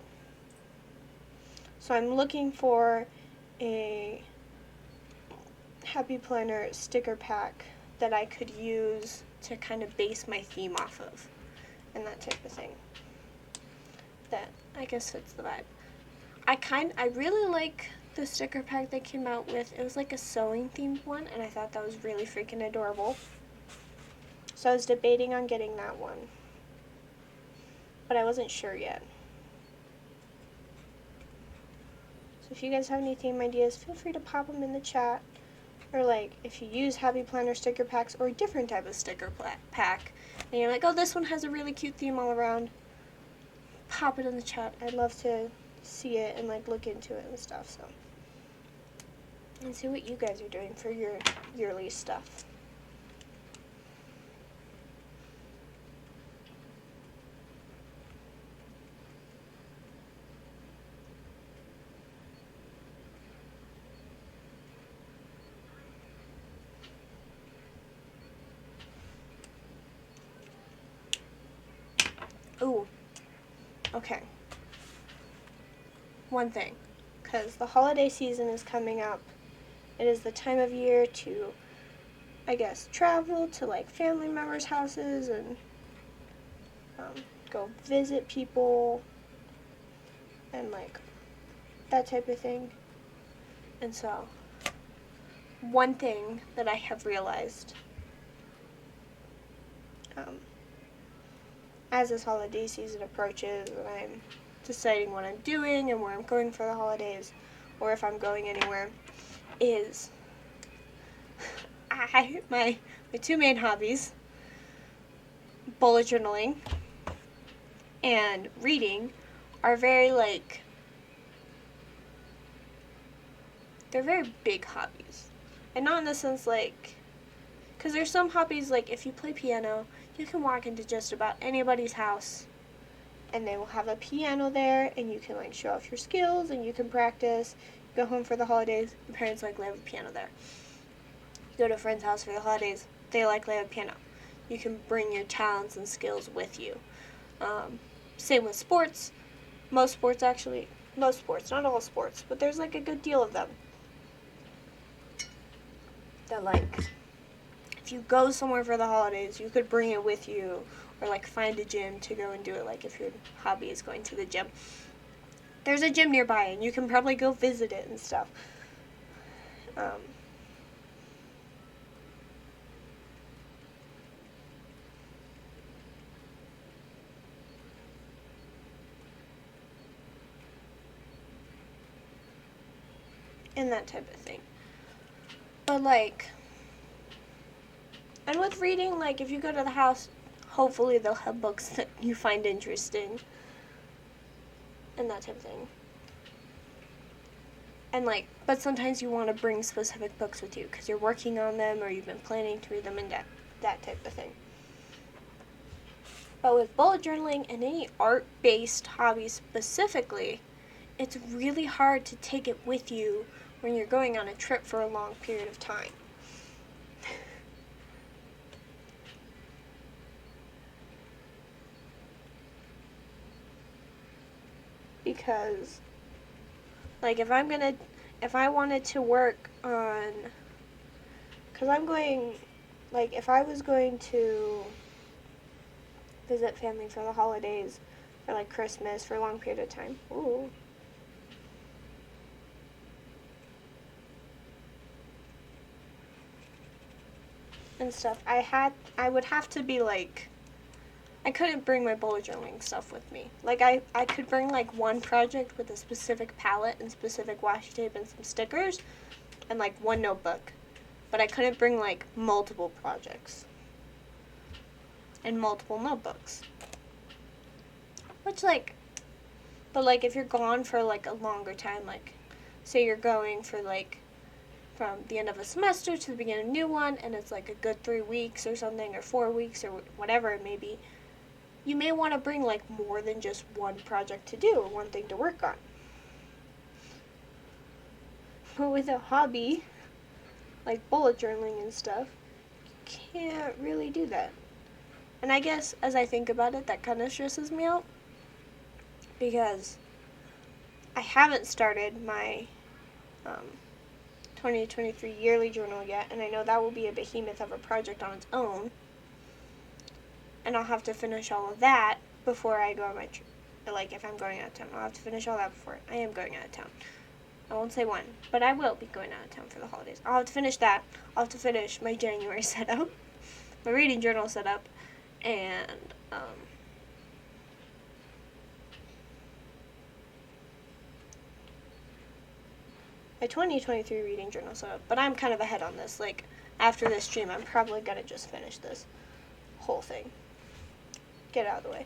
so I'm looking for a Happy Planner sticker pack that I could use to kind of base my theme off of and that type of thing. That I guess fits the vibe. I really like the sticker pack they came out with. It was like a sewing themed one, and I thought that was really freaking adorable. So I was debating on getting that one, but I wasn't sure yet. So if you guys have any theme ideas, feel free to pop them in the chat. Or like, if you use Happy Planner sticker packs or a different type of sticker pack, and you're like, oh, this one has a really cute theme all around, pop it in the chat. I'd love to see it and like look into it and stuff. So, and see what you guys are doing for your yearly stuff. Ooh, okay. One thing, because the holiday season is coming up. It is the time of year to, I guess, travel to like family members' houses and go visit people and like that type of thing. And so, one thing that I have realized as this holiday season approaches and I'm deciding what I'm doing and where I'm going for the holidays, or if I'm going anywhere, is my two main hobbies, bullet journaling and reading, are very like, they're very big hobbies. And not in the sense like, because there's some hobbies like if you play piano, you can walk into just about anybody's house and they will have a piano there and you can like show off your skills and you can practice. You go home for the holidays, your parents like have a piano there. You go to a friend's house for the holidays, they likely have a piano. You can bring your talents and skills with you. Same with sports. Most sports, not all sports, but there's like a good deal of them that like, if you go somewhere for the holidays, you could bring it with you, or like find a gym to go and do it. Like if your hobby is going to the gym, there's a gym nearby and you can probably go visit it and stuff. And that type of thing. But like, and with reading, like if you go to the house, hopefully they'll have books that you find interesting and that type of thing. And like, but sometimes you want to bring specific books with you because you're working on them or you've been planning to read them and that type of thing. But with bullet journaling and any art-based hobby specifically, it's really hard to take it with you when you're going on a trip for a long period of time. Because, like, if I wanted to work on, because I'm going, like, if I was going to visit family for the holidays, for like Christmas, for a long period of time, and stuff, I would have to be like, I couldn't bring my bullet journaling stuff with me. Like, I could bring like one project with a specific palette and specific washi tape and some stickers and like one notebook. But I couldn't bring like multiple projects and multiple notebooks. Which but like if you're gone for like a longer time, like say you're going for like from the end of a semester to the beginning of a new one, and it's like a good 3 weeks or something, or 4 weeks, or whatever it may be, you may want to bring like more than just one project to do or one thing to work on. But with a hobby, like bullet journaling and stuff, you can't really do that. And I guess as I think about it, that kind of stresses me out because I haven't started my 2023 yearly journal yet, and I know that will be a behemoth of a project on its own. And I'll have to finish all of that before I go on my trip. Like, if I'm going out of town, I'll have to finish all that before I am going out of town. I won't say when, but I will be going out of town for the holidays. I'll have to finish that. I'll have to finish my January setup, my reading journal setup, and my 2023 reading journal setup. But I'm kind of ahead on this. Like, after this stream, I'm probably going to just finish this whole thing. Get it out of the way.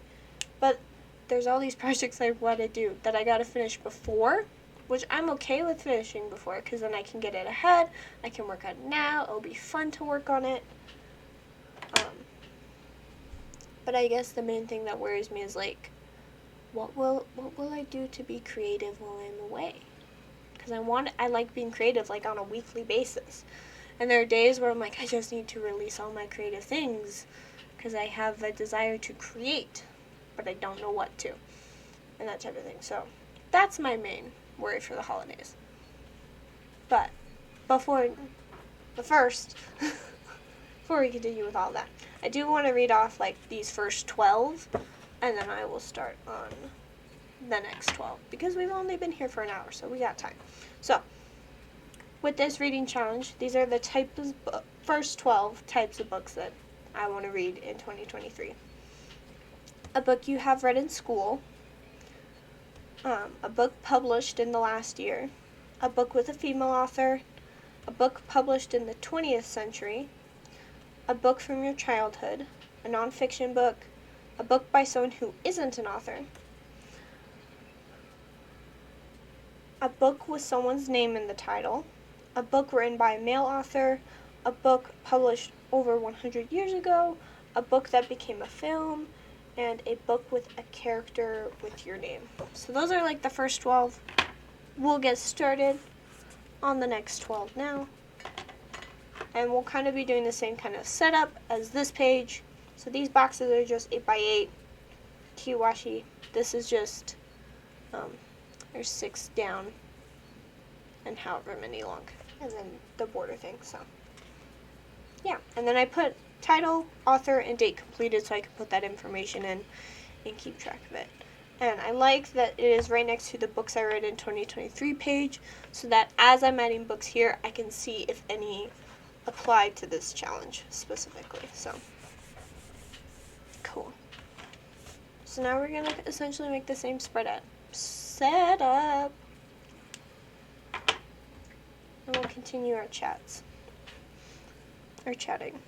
But there's all these projects I want to do that I got to finish before, which I'm okay with finishing before, because then I can get it ahead. I can work on it now. It'll be fun to work on it. But I guess the main thing that worries me is like, what will I do to be creative while I'm away? Because I like being creative like on a weekly basis. And there are days where I'm like, I just need to release all my creative things because I have a desire to create, but I don't know what to, and that type of thing. So that's my main worry for the holidays. But before we continue with all that, I do want to read off like these first 12, and then I will start on the next 12 because we've only been here for an hour, so we got time. So with this reading challenge, these are the first 12 types of books that I want to read in 2023. A book you have read in school, a book published in the last year, a book with a female author, a book published in the 20th century, a book from your childhood, a nonfiction book, a book by someone who isn't an author, a book with someone's name in the title, a book written by a male author, a book published over 100 years ago, a book that became a film, and a book with a character with your name. So those are like the first 12. We'll get started on the next 12 now. And we'll kind of be doing the same kind of setup as this page. So these boxes are just 8x8 washi. This is just, there's 6 down and however many long. And then the border thing, so. Yeah, and then I put title, author, and date completed so I can put that information in and keep track of it. And I like that it is right next to the books I read in 2023 page so that as I'm adding books here, I can see if any apply to this challenge specifically. So, cool. So now we're going to essentially make the same setup. And we'll continue our chats. Or chatting.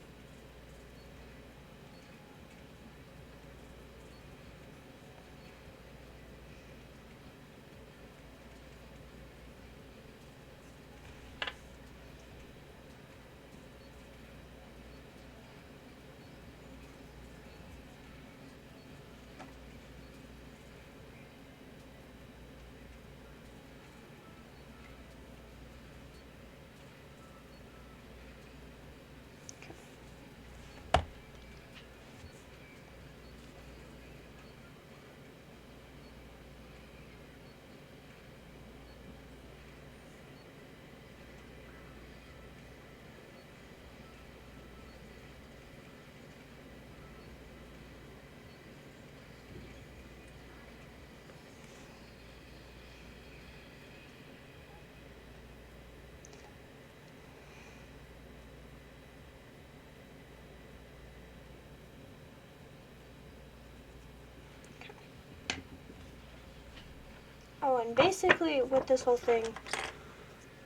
Oh, and basically with this whole thing,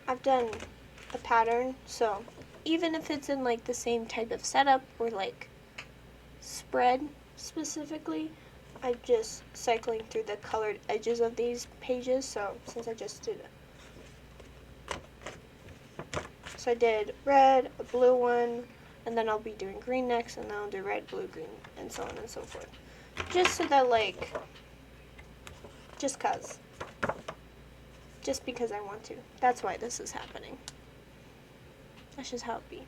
I've done a pattern, so even if it's in like the same type of setup or like spread specifically, I'm just cycling through the colored edges of these pages. So since I just did it, so I did red, a blue one, and then I'll be doing green next, and then I'll do red, blue, green, and so on and so forth. Just so that like, just because I want to. That's why this is happening. That's just how it be.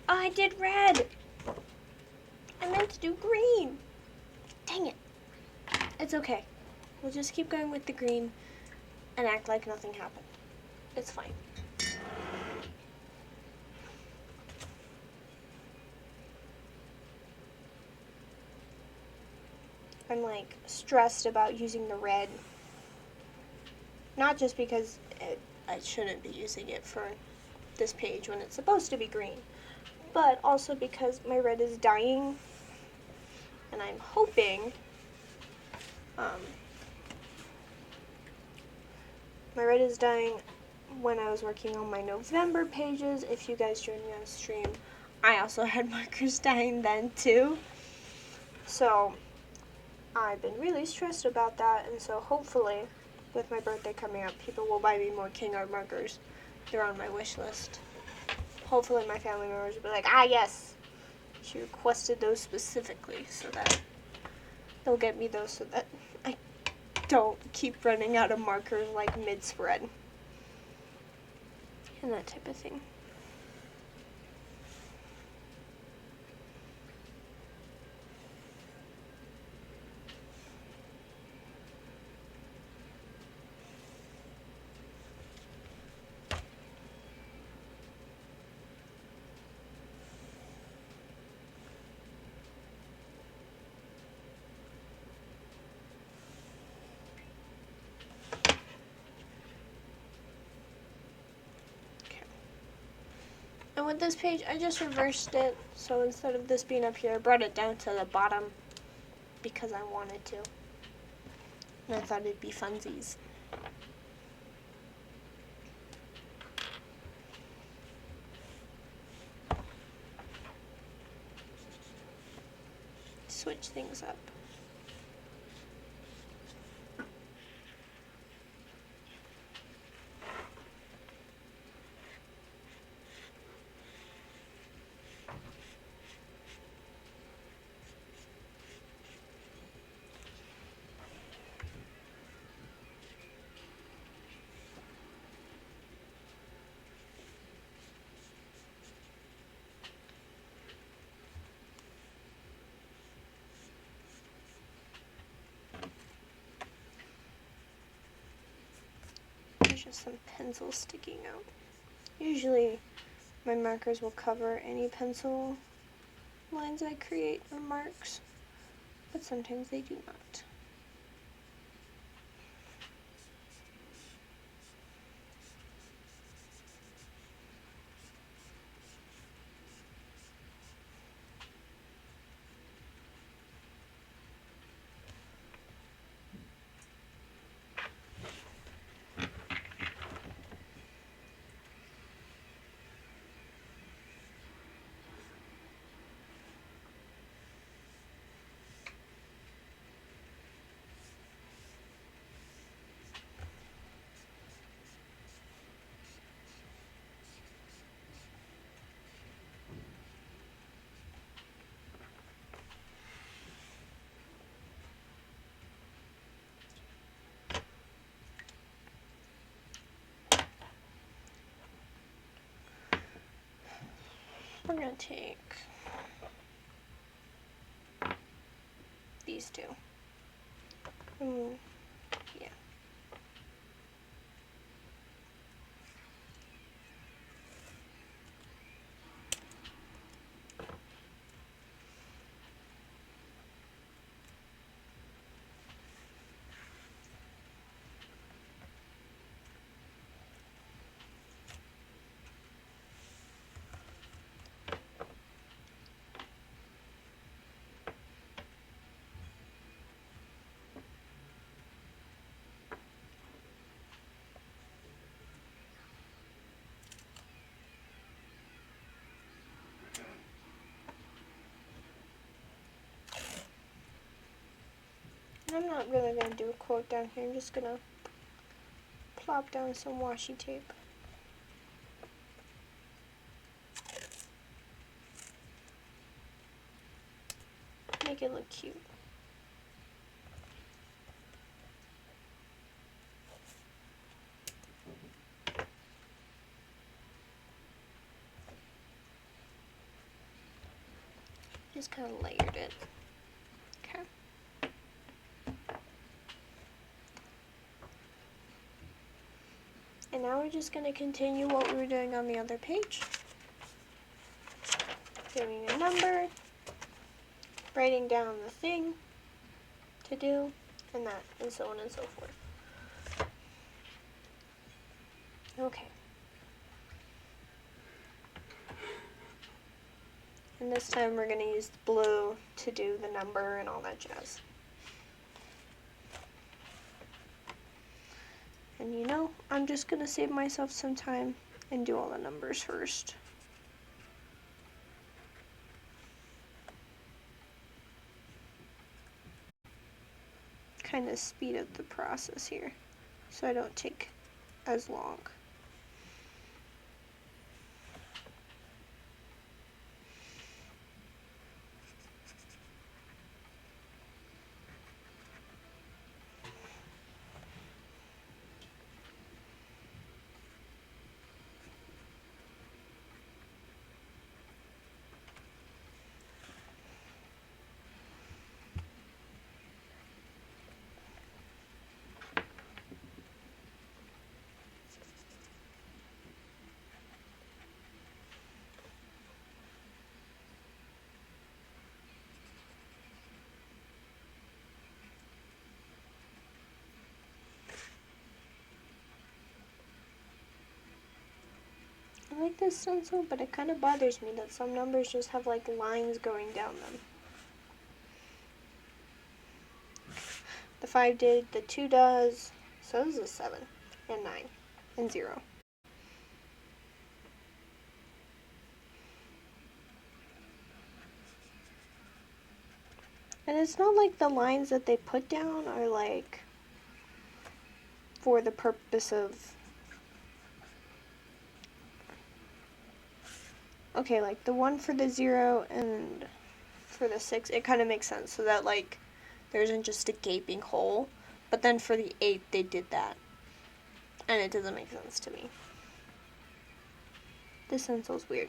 Oh, I did red. I meant to do green. Dang it. It's okay. We'll just keep going with the green and act like nothing happened. It's fine. I'm like stressed about using the red. Not just because I shouldn't be using it for this page when it's supposed to be green, but also because my red is dying, and I'm hoping my red is dying when I was working on my November pages. If you guys joined me on stream, I also had markers dying then too. So I've been really stressed about that, and so hopefully with my birthday coming up, people will buy me more King Art markers. They're on my wish list. Hopefully my family members will be like, ah yes, she requested those specifically, so that they'll get me those so that I don't keep running out of markers like mid-spread. And that type of thing. And with this page, I just reversed it. So instead of this being up here, I brought it down to the bottom because I wanted to. And I thought it'd be funsies. Switch things up. There's just some pencils sticking out. Usually my markers will cover any pencil lines I create or marks, but sometimes they do not. We're going to take these two. Yeah. I'm not really going to do a quote down here. I'm just going to plop down some washi tape. Make it look cute. Just kind of layered it. Okay. And now we're just going to continue what we were doing on the other page. Doing a number, writing down the thing to do, and that, and so on and so forth. Okay. And this time we're going to use the blue to do the number and all that jazz. And you know, I'm just going to save myself some time and do all the numbers first. Kind of speed up the process here so I don't take as long. I like this stencil, but it kind of bothers me that some numbers just have like lines going down them. The 5 did, the 2 does, so this is a 7, and 9, and 0. And it's not like the lines that they put down are like for the purpose of, okay, like the one for the 0 and for the 6, it kind of makes sense so that like there isn't just a gaping hole. But then for the 8, they did that. And it doesn't make sense to me. This stencil's weird.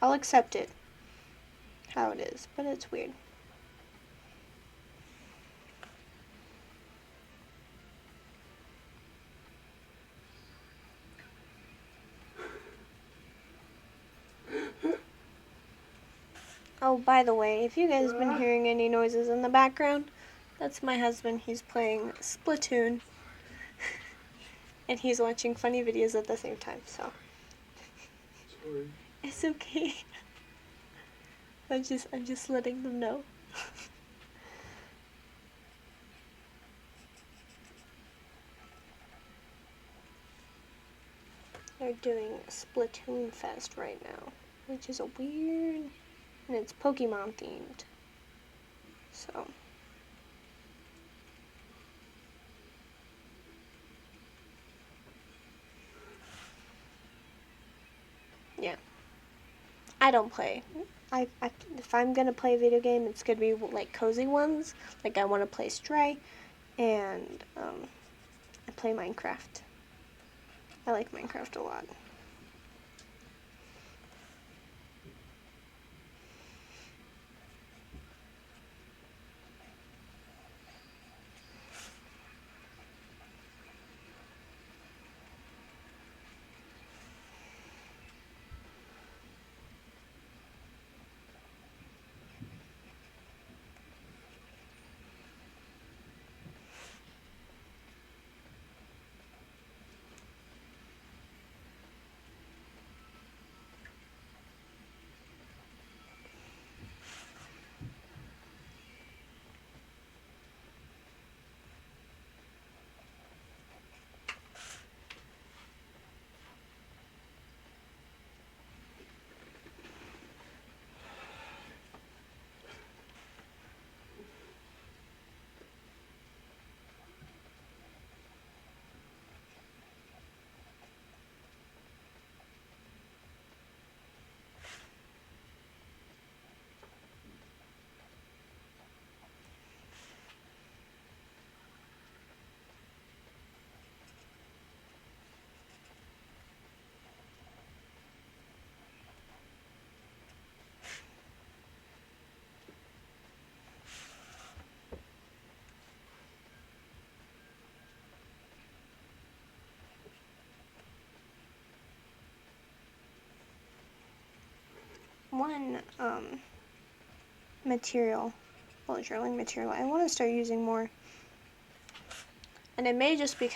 I'll accept it how it is, but it's weird. Oh, by the way, if you guys have been hearing any noises in the background, that's my husband. He's playing Splatoon. And he's watching funny videos at the same time, so. Sorry. It's okay. I'm just letting them know. They're doing Splatoon Fest right now, which is a weird, and it's Pokemon themed. So. Yeah. I don't play. If I'm gonna play a video game, it's gonna be like cozy ones. Like I want to play Stray, and I play Minecraft. I like Minecraft a lot. one material, bullet journaling material, I want to start using more. And it may just be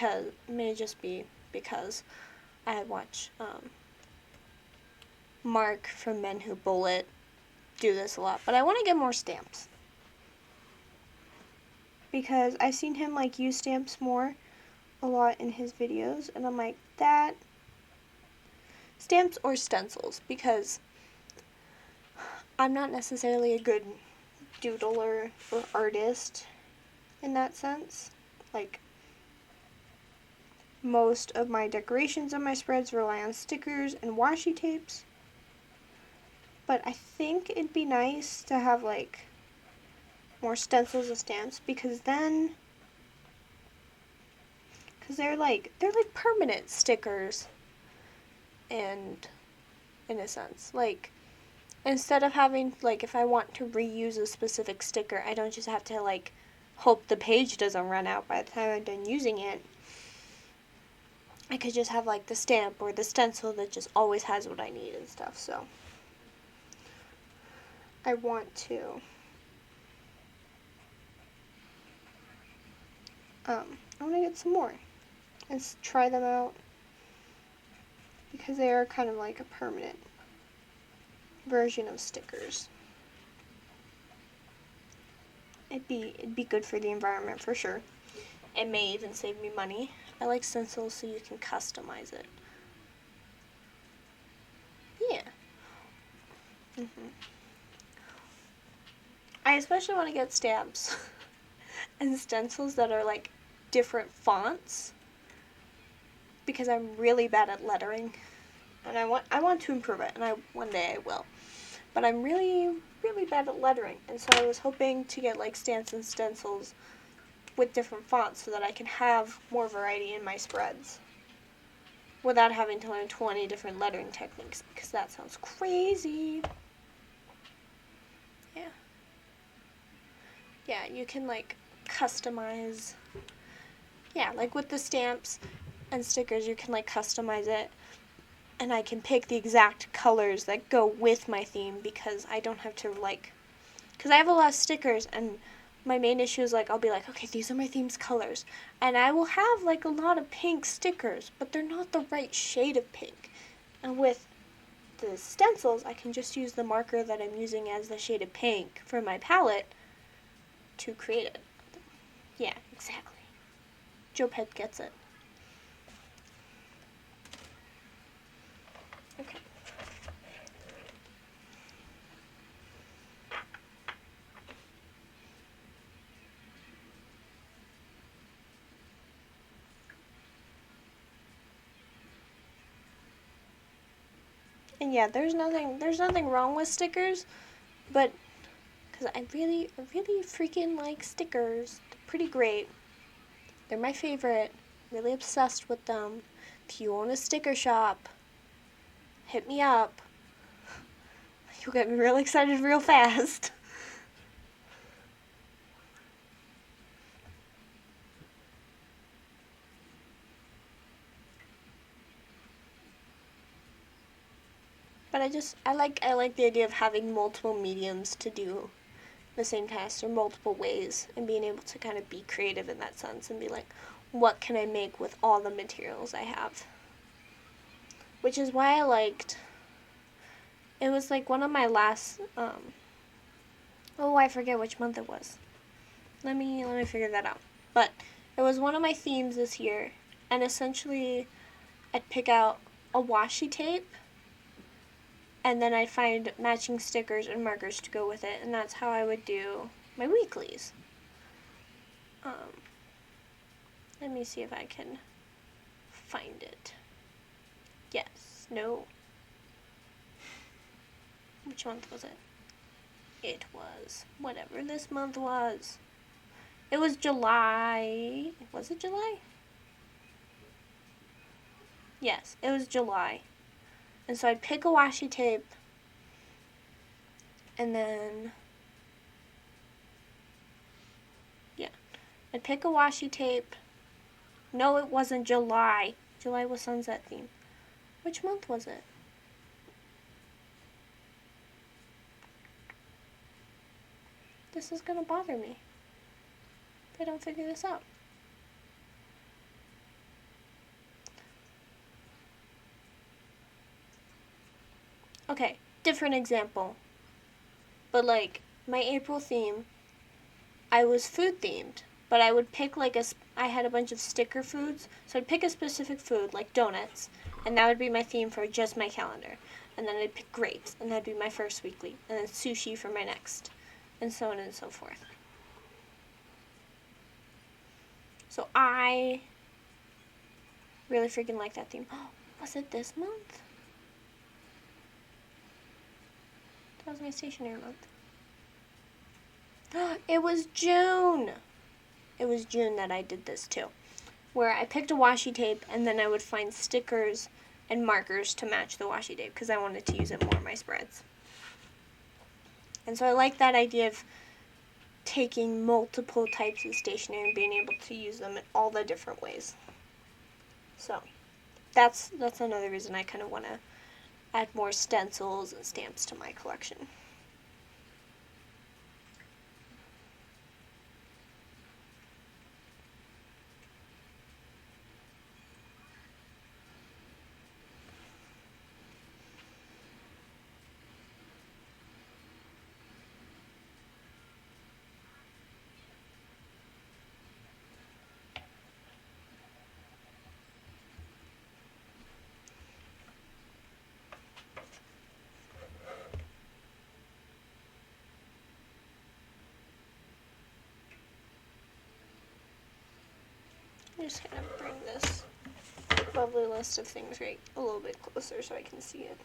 because I watch Mark from Men Who Bullet do this a lot, but I want to get more stamps because I've seen him like use stamps a lot in his videos, and I'm like, that stamps or stencils, because I'm not necessarily a good doodler or artist in that sense. Like, most of my decorations on my spreads rely on stickers and washi tapes. But I think it'd be nice to have like more stencils and stamps, because they're like permanent stickers, and in a sense, like, instead of having, like, if I want to reuse a specific sticker, I don't just have to like hope the page doesn't run out by the time I'm done using it. I could just have like the stamp or the stencil that just always has what I need and stuff. So I want to get some more and try them out, because they are kind of like a permanent version of stickers. It'd be good for the environment for sure. It may even save me money. I like stencils so you can customize it. Yeah. I especially want to get stamps and stencils that are like different fonts, because I'm really bad at lettering, and I want to improve it, and one day I will. But I'm really bad at lettering, and so I was hoping to get like stamps and stencils with different fonts so that I can have more variety in my spreads without having to learn 20 different lettering techniques, because that sounds crazy. Yeah. Yeah, you can like customize. Yeah, like with the stamps and stickers, you can like customize it, and I can pick the exact colors that go with my theme, because I don't have to like, because I have a lot of stickers, and my main issue is like, I'll be like, okay, these are my theme's colors, and I will have like a lot of pink stickers, but they're not the right shade of pink. And with the stencils, I can just use the marker that I'm using as the shade of pink for my palette to create it. Yeah, exactly. Joe Pet gets it. Okay. And yeah, there's nothing wrong with stickers, but because I really freaking like stickers. They're pretty great. They're my favorite. Really obsessed with them. If you own a sticker shop, hit me up. You'll get me real excited real fast. But I like the idea of having multiple mediums to do the same task, or multiple ways, and being able to kind of be creative in that sense and be like, what can I make with all the materials I have? Which is why it was like one of my last, I forget which month it was. Let me figure that out. But it was one of my themes this year, and essentially I'd pick out a washi tape, and then I'd find matching stickers and markers to go with it, and that's how I would do my weeklies. Let me see if I can find it. Yes, no. Which month was it? It was whatever this month was. It was July. Was it July? Yes, it was July. And so I'd pick a washi tape, and then, yeah, I'd pick a washi tape. No, it wasn't July. July was sunset theme. Which month was it? This is gonna bother me if I don't figure this out. Okay, different example. But like my April theme, I was food themed, but I would pick I had a bunch of sticker foods, so I'd pick a specific food like donuts, and that would be my theme for just my calendar. And then I'd pick grapes, and that'd be my first weekly, and then sushi for my next, and so on and so forth. So I really freaking like that theme. Was it this month? That was my stationery month. It was June. It was June that I did this too, where I picked a washi tape and then I would find stickers and markers to match the washi tape because I wanted to use it more in my spreads. And so I like that idea of taking multiple types of stationery and being able to use them in all the different ways. So that's another reason I kind of want to add more stencils and stamps to my collection. I'm just going to bring this lovely list of things right a little bit closer so I can see it.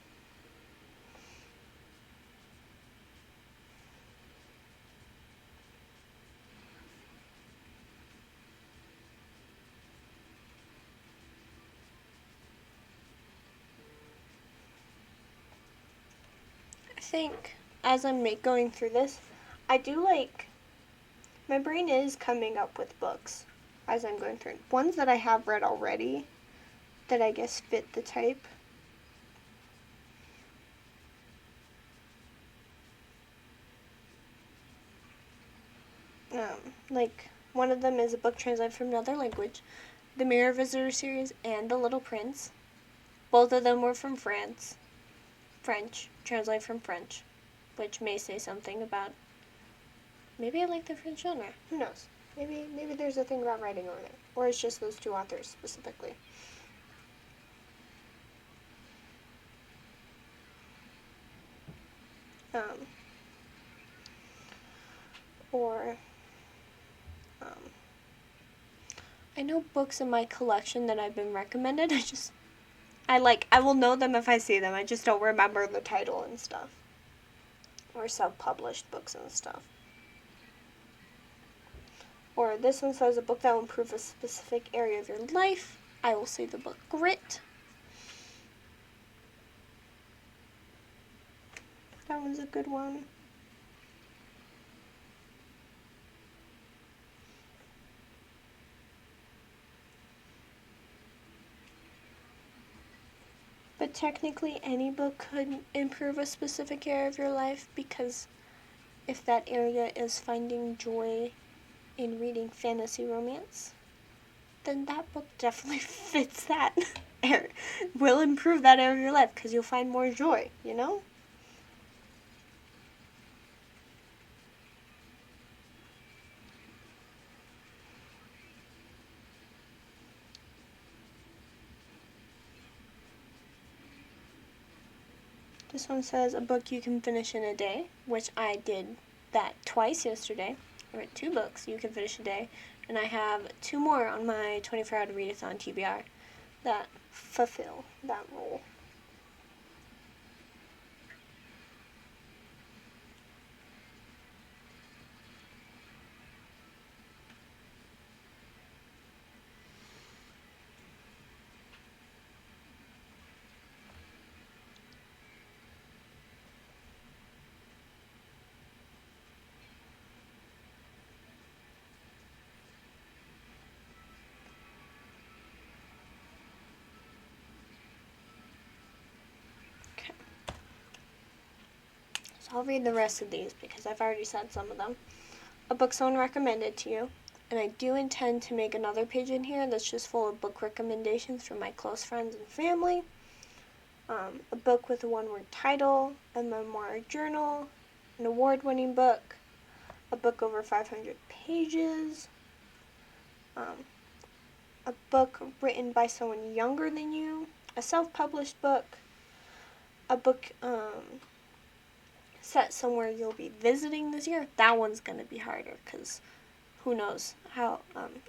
I think as I'm going through this, I do my brain is coming up with books as I'm going through. Ones that I have read already that I guess fit the type. Like one of them is a book translated from another language, the Mirror Visitor series and The Little Prince. Both of them were from France. French, translated from French, which may say something about maybe I like the French genre. Who knows? Maybe there's a thing about writing over there, or it's just those two authors specifically. Or I know books in my collection that I've been recommended. I will know them if I see them. I just don't remember the title and stuff. Or self-published books and stuff. Or this one says a book that will improve a specific area of your life. I will say the book Grit. That one's a good one. But technically any book could improve a specific area of your life because if that area is finding joy in reading fantasy romance, then that book definitely fits that area. Will improve that area of your life because you'll find more joy, you know? This one says a book you can finish in a day, which I did that twice yesterday. I read 2 books you can finish a day, and I have 2 more on my 24-hour to readathon TBR that fulfill that role. So I'll read the rest of these because I've already said some of them. a book someone recommended to you. And I do intend to make another page in here that's just full of book recommendations from my close friends and family. A book with a one-word title, a memoir journal, an award-winning book, a book over 500 pages, a book written by someone younger than you, a self-published book, a book set somewhere you'll be visiting this year. That one's going to be harder because who knows how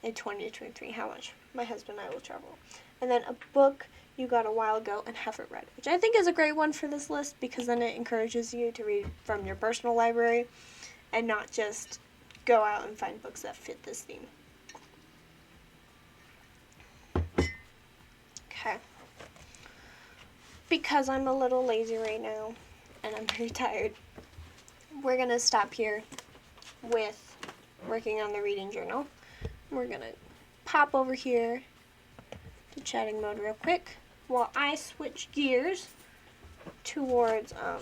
in 2023 how much my husband and I will travel. And then a book you got a while ago and haven't read, which I think is a great one for this list because then it encourages you to read from your personal library and not just go out and find books that fit this theme. Okay. Because I'm a little lazy right now and I'm very tired, we're going to stop here with working on the reading journal. We're going to pop over here to chatting mode real quick while I switch gears towards how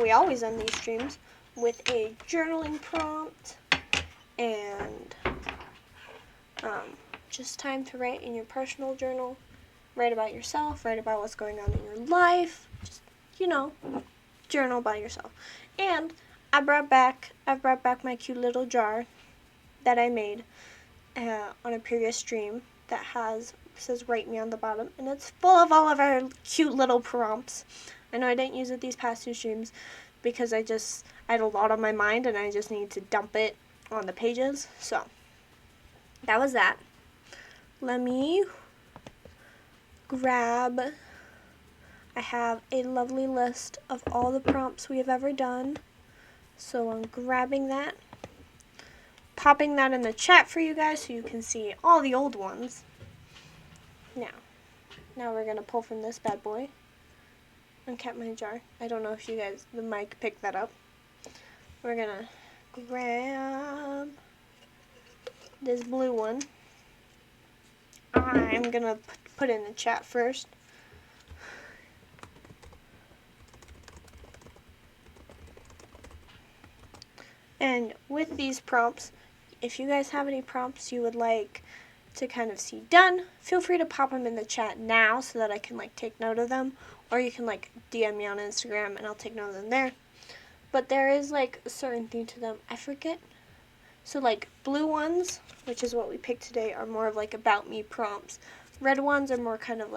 we always end these streams with a journaling prompt and just time to write in your personal journal. Write about yourself, write about what's going on in your life, just, journal by yourself. And I've brought back my cute little jar that I made on a previous stream that says write me on the bottom, and it's full of all of our cute little prompts. I know I didn't use it these past two streams because I had a lot on my mind and I just need to dump it on the pages. So that was that. Let me grab, I have a lovely list of all the prompts we have ever done. So I'm grabbing that, popping that in the chat for you guys so you can see all the old ones. Now we're going to pull from this bad boy. Uncap my jar. I don't know if the mic picked that up. We're going to grab this blue one. I'm going to put in the chat first. And with these prompts, if you guys have any prompts you would like to kind of see done, feel free to pop them in the chat now so that I can take note of them, or you can DM me on Instagram and I'll take note of them there. But there is a certain theme to them. I forget. So blue ones, which is what we picked today, are more of about me prompts. Red ones are more kind of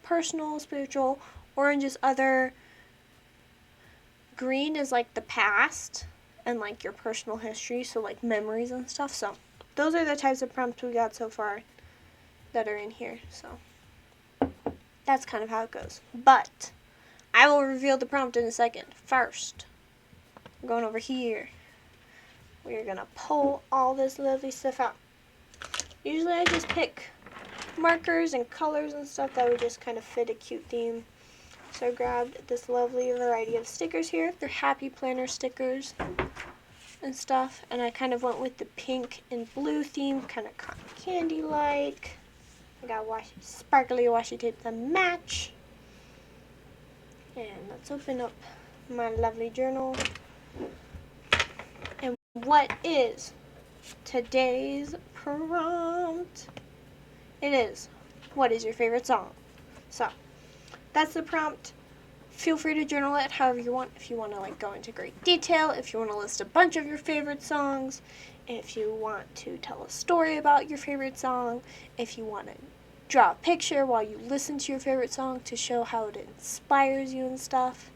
personal, spiritual. Orange is other. Green is the past and your personal history, so memories and stuff. So those are the types of prompts we got so far that are in here. So that's kind of how it goes. But I will reveal the prompt in a second. First, we're going over here. We're going to pull all this lovely stuff out. Usually I just pick markers and colors and stuff that would just kind of fit a cute theme. So I grabbed this lovely variety of stickers here. They're happy planner stickers and stuff. And I kind of went with the pink and blue theme, kind of cotton candy-like. I got sparkly washi tape to match. And let's open up my lovely journal. And what is today's prompt? It is, what is your favorite song? So that's the prompt. Feel free to journal it however you want. If you want to go into great detail, if you want to list a bunch of your favorite songs, if you want to tell a story about your favorite song, if you want to draw a picture while you listen to your favorite song to show how it inspires you and stuff,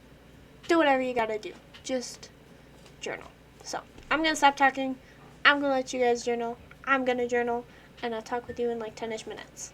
do whatever you gotta do. Just journal. So I'm gonna stop talking. I'm gonna let you guys journal. I'm gonna journal, and I'll talk with you in 10-ish minutes.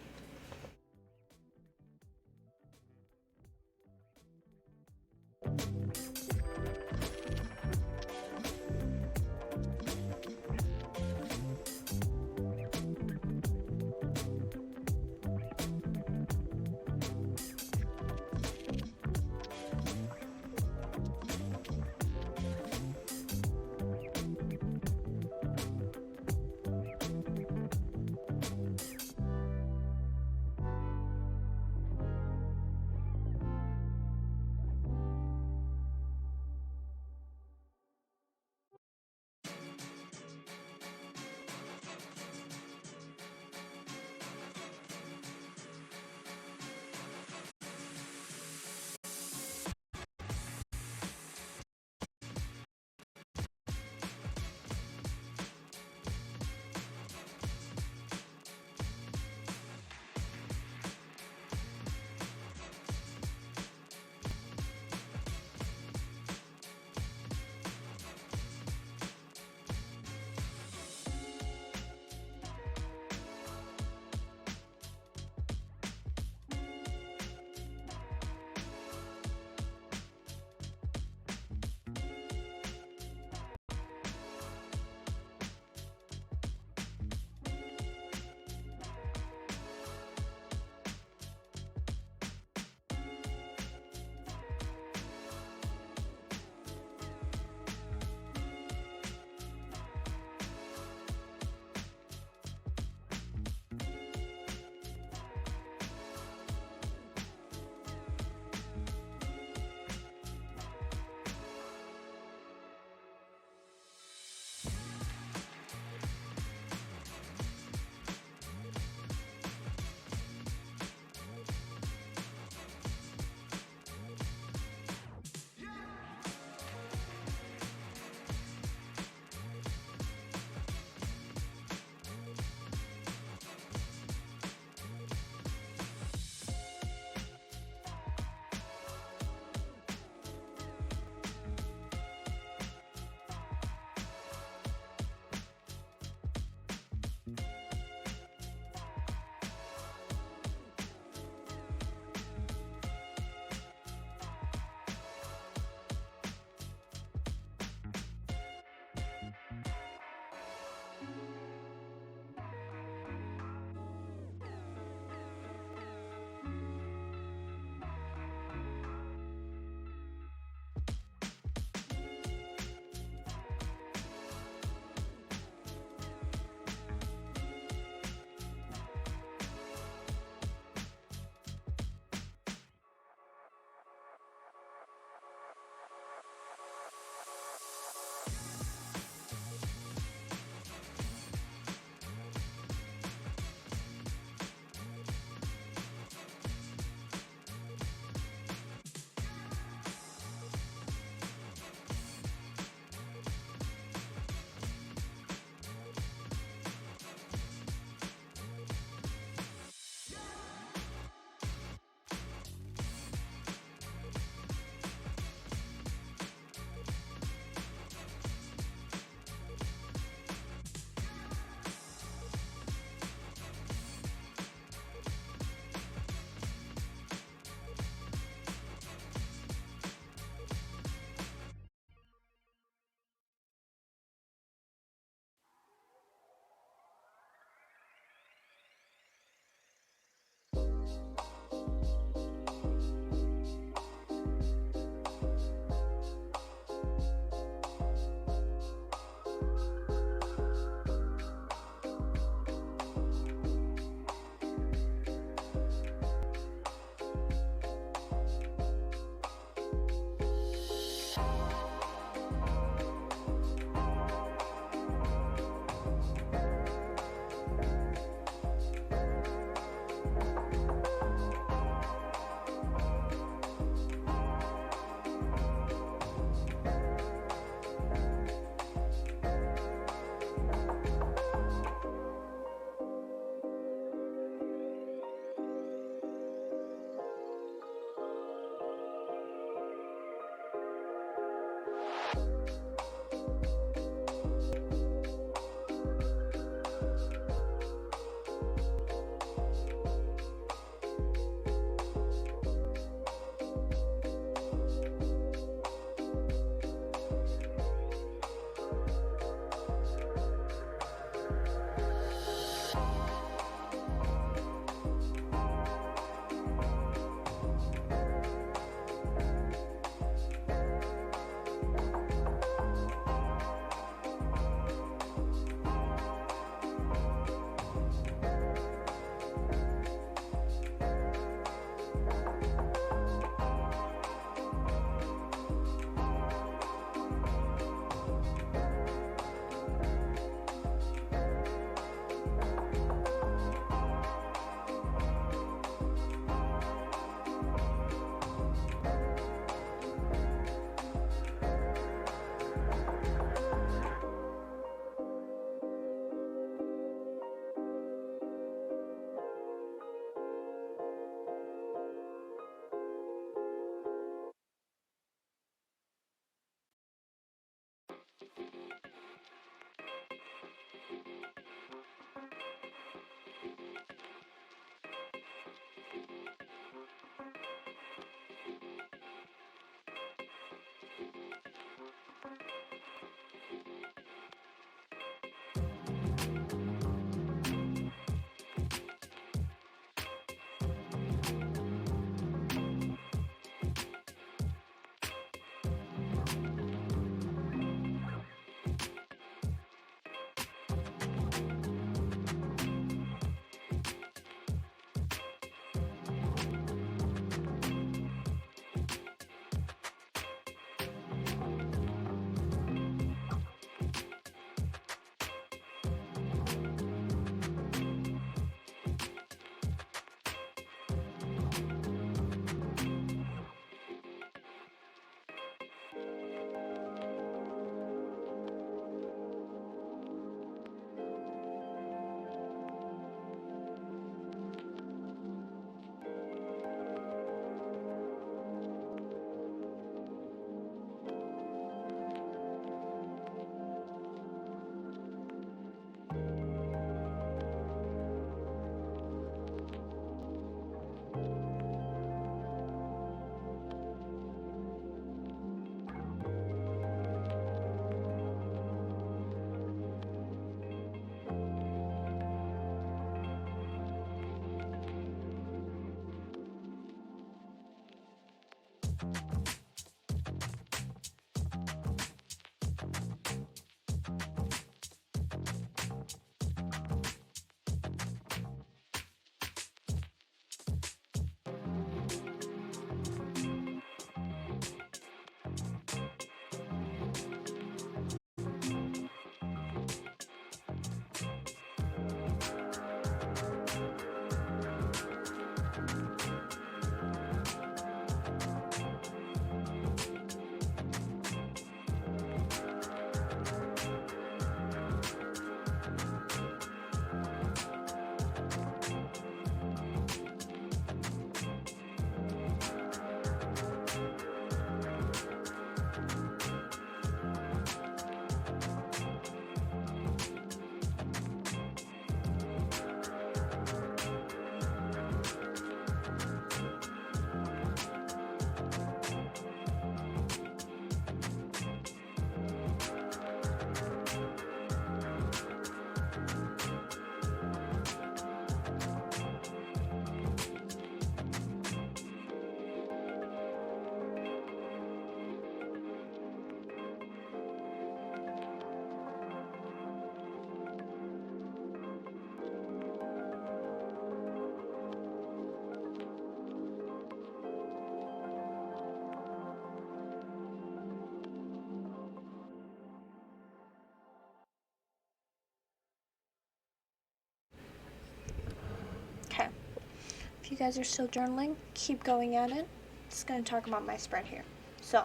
you guys are still journaling, keep going at it. Just going to talk about my spread here. So,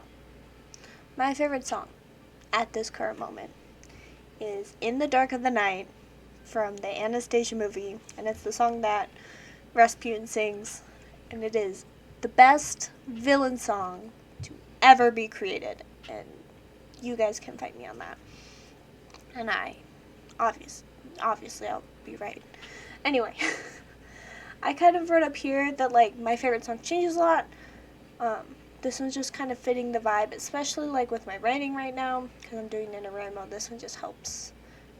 my favorite song at this current moment is In the Dark of the Night from the Anastasia movie, and it's the song that Rasputin sings, and it is the best villain song to ever be created, and you guys can fight me on that. And obviously I'll be right. Anyway, I kind of wrote up here that like my favorite song changes a lot. This one's just kind of fitting the vibe, especially like with my writing right now, because I'm doing NaNoWriMo. This one just helps.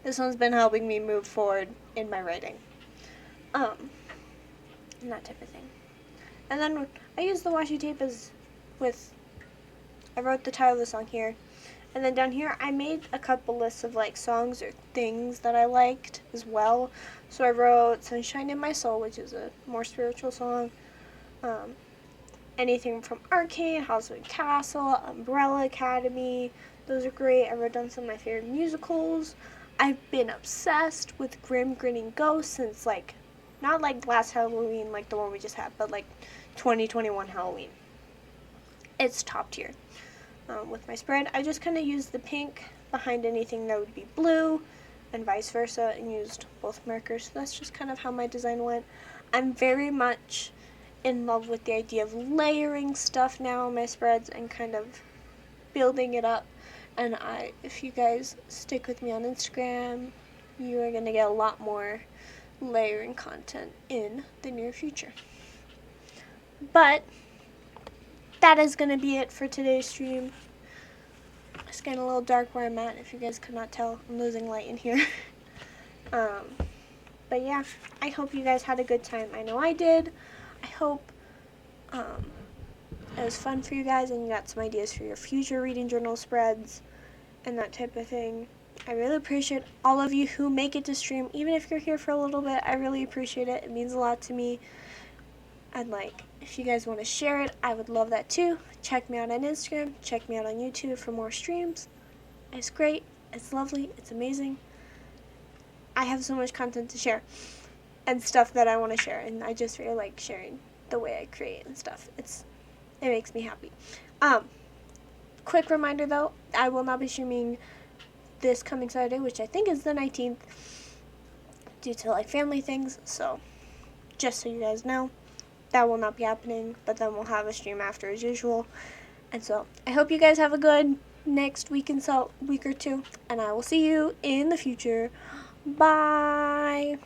This one's been helping me move forward in my writing. And that type of thing. And then I used the washi tape I wrote the title of the song here. And then down here, I made a couple lists of like songs or things that I liked as well. So I wrote Sunshine in My Soul, which is a more spiritual song. Anything from Arcane, House of Castle, Umbrella Academy. Those are great. I wrote down some of my favorite musicals. I've been obsessed with Grim Grinning Ghosts since like, not like last Halloween, like the one we just had, but like 2021 Halloween. It's top tier. With my spread, I just kind of used the pink behind anything that would be blue and vice versa, and used both markers. So that's just kind of how my design went. I'm very much in love with the idea of layering stuff now on my spreads and kind of building it up. And if you guys stick with me on Instagram, you are going to get a lot more layering content in the near future. But that is going to be it for today's stream. It's getting a little dark where I'm at. If you guys could not tell, I'm losing light in here. But yeah, I hope you guys had a good time. I know I did. I hope it was fun for you guys and you got some ideas for your future reading journal spreads and that type of thing. I really appreciate all of you who make it to stream. Even if you're here for a little bit, I really appreciate it. It means a lot to me. And like, if you guys want to share it, I would love that too. Check me out on Instagram. Check me out on YouTube for more streams. It's great. It's lovely. It's amazing. I have so much content to share and stuff that I want to share. And I just really like sharing the way I create and stuff. It makes me happy. Quick reminder though, I will not be streaming this coming Saturday, which I think is the 19th, due to like family things. So just so you guys know, that will not be happening, but then we'll have a stream after as usual. And so I hope you guys have a good next week or two, and I will see you in the future. Bye.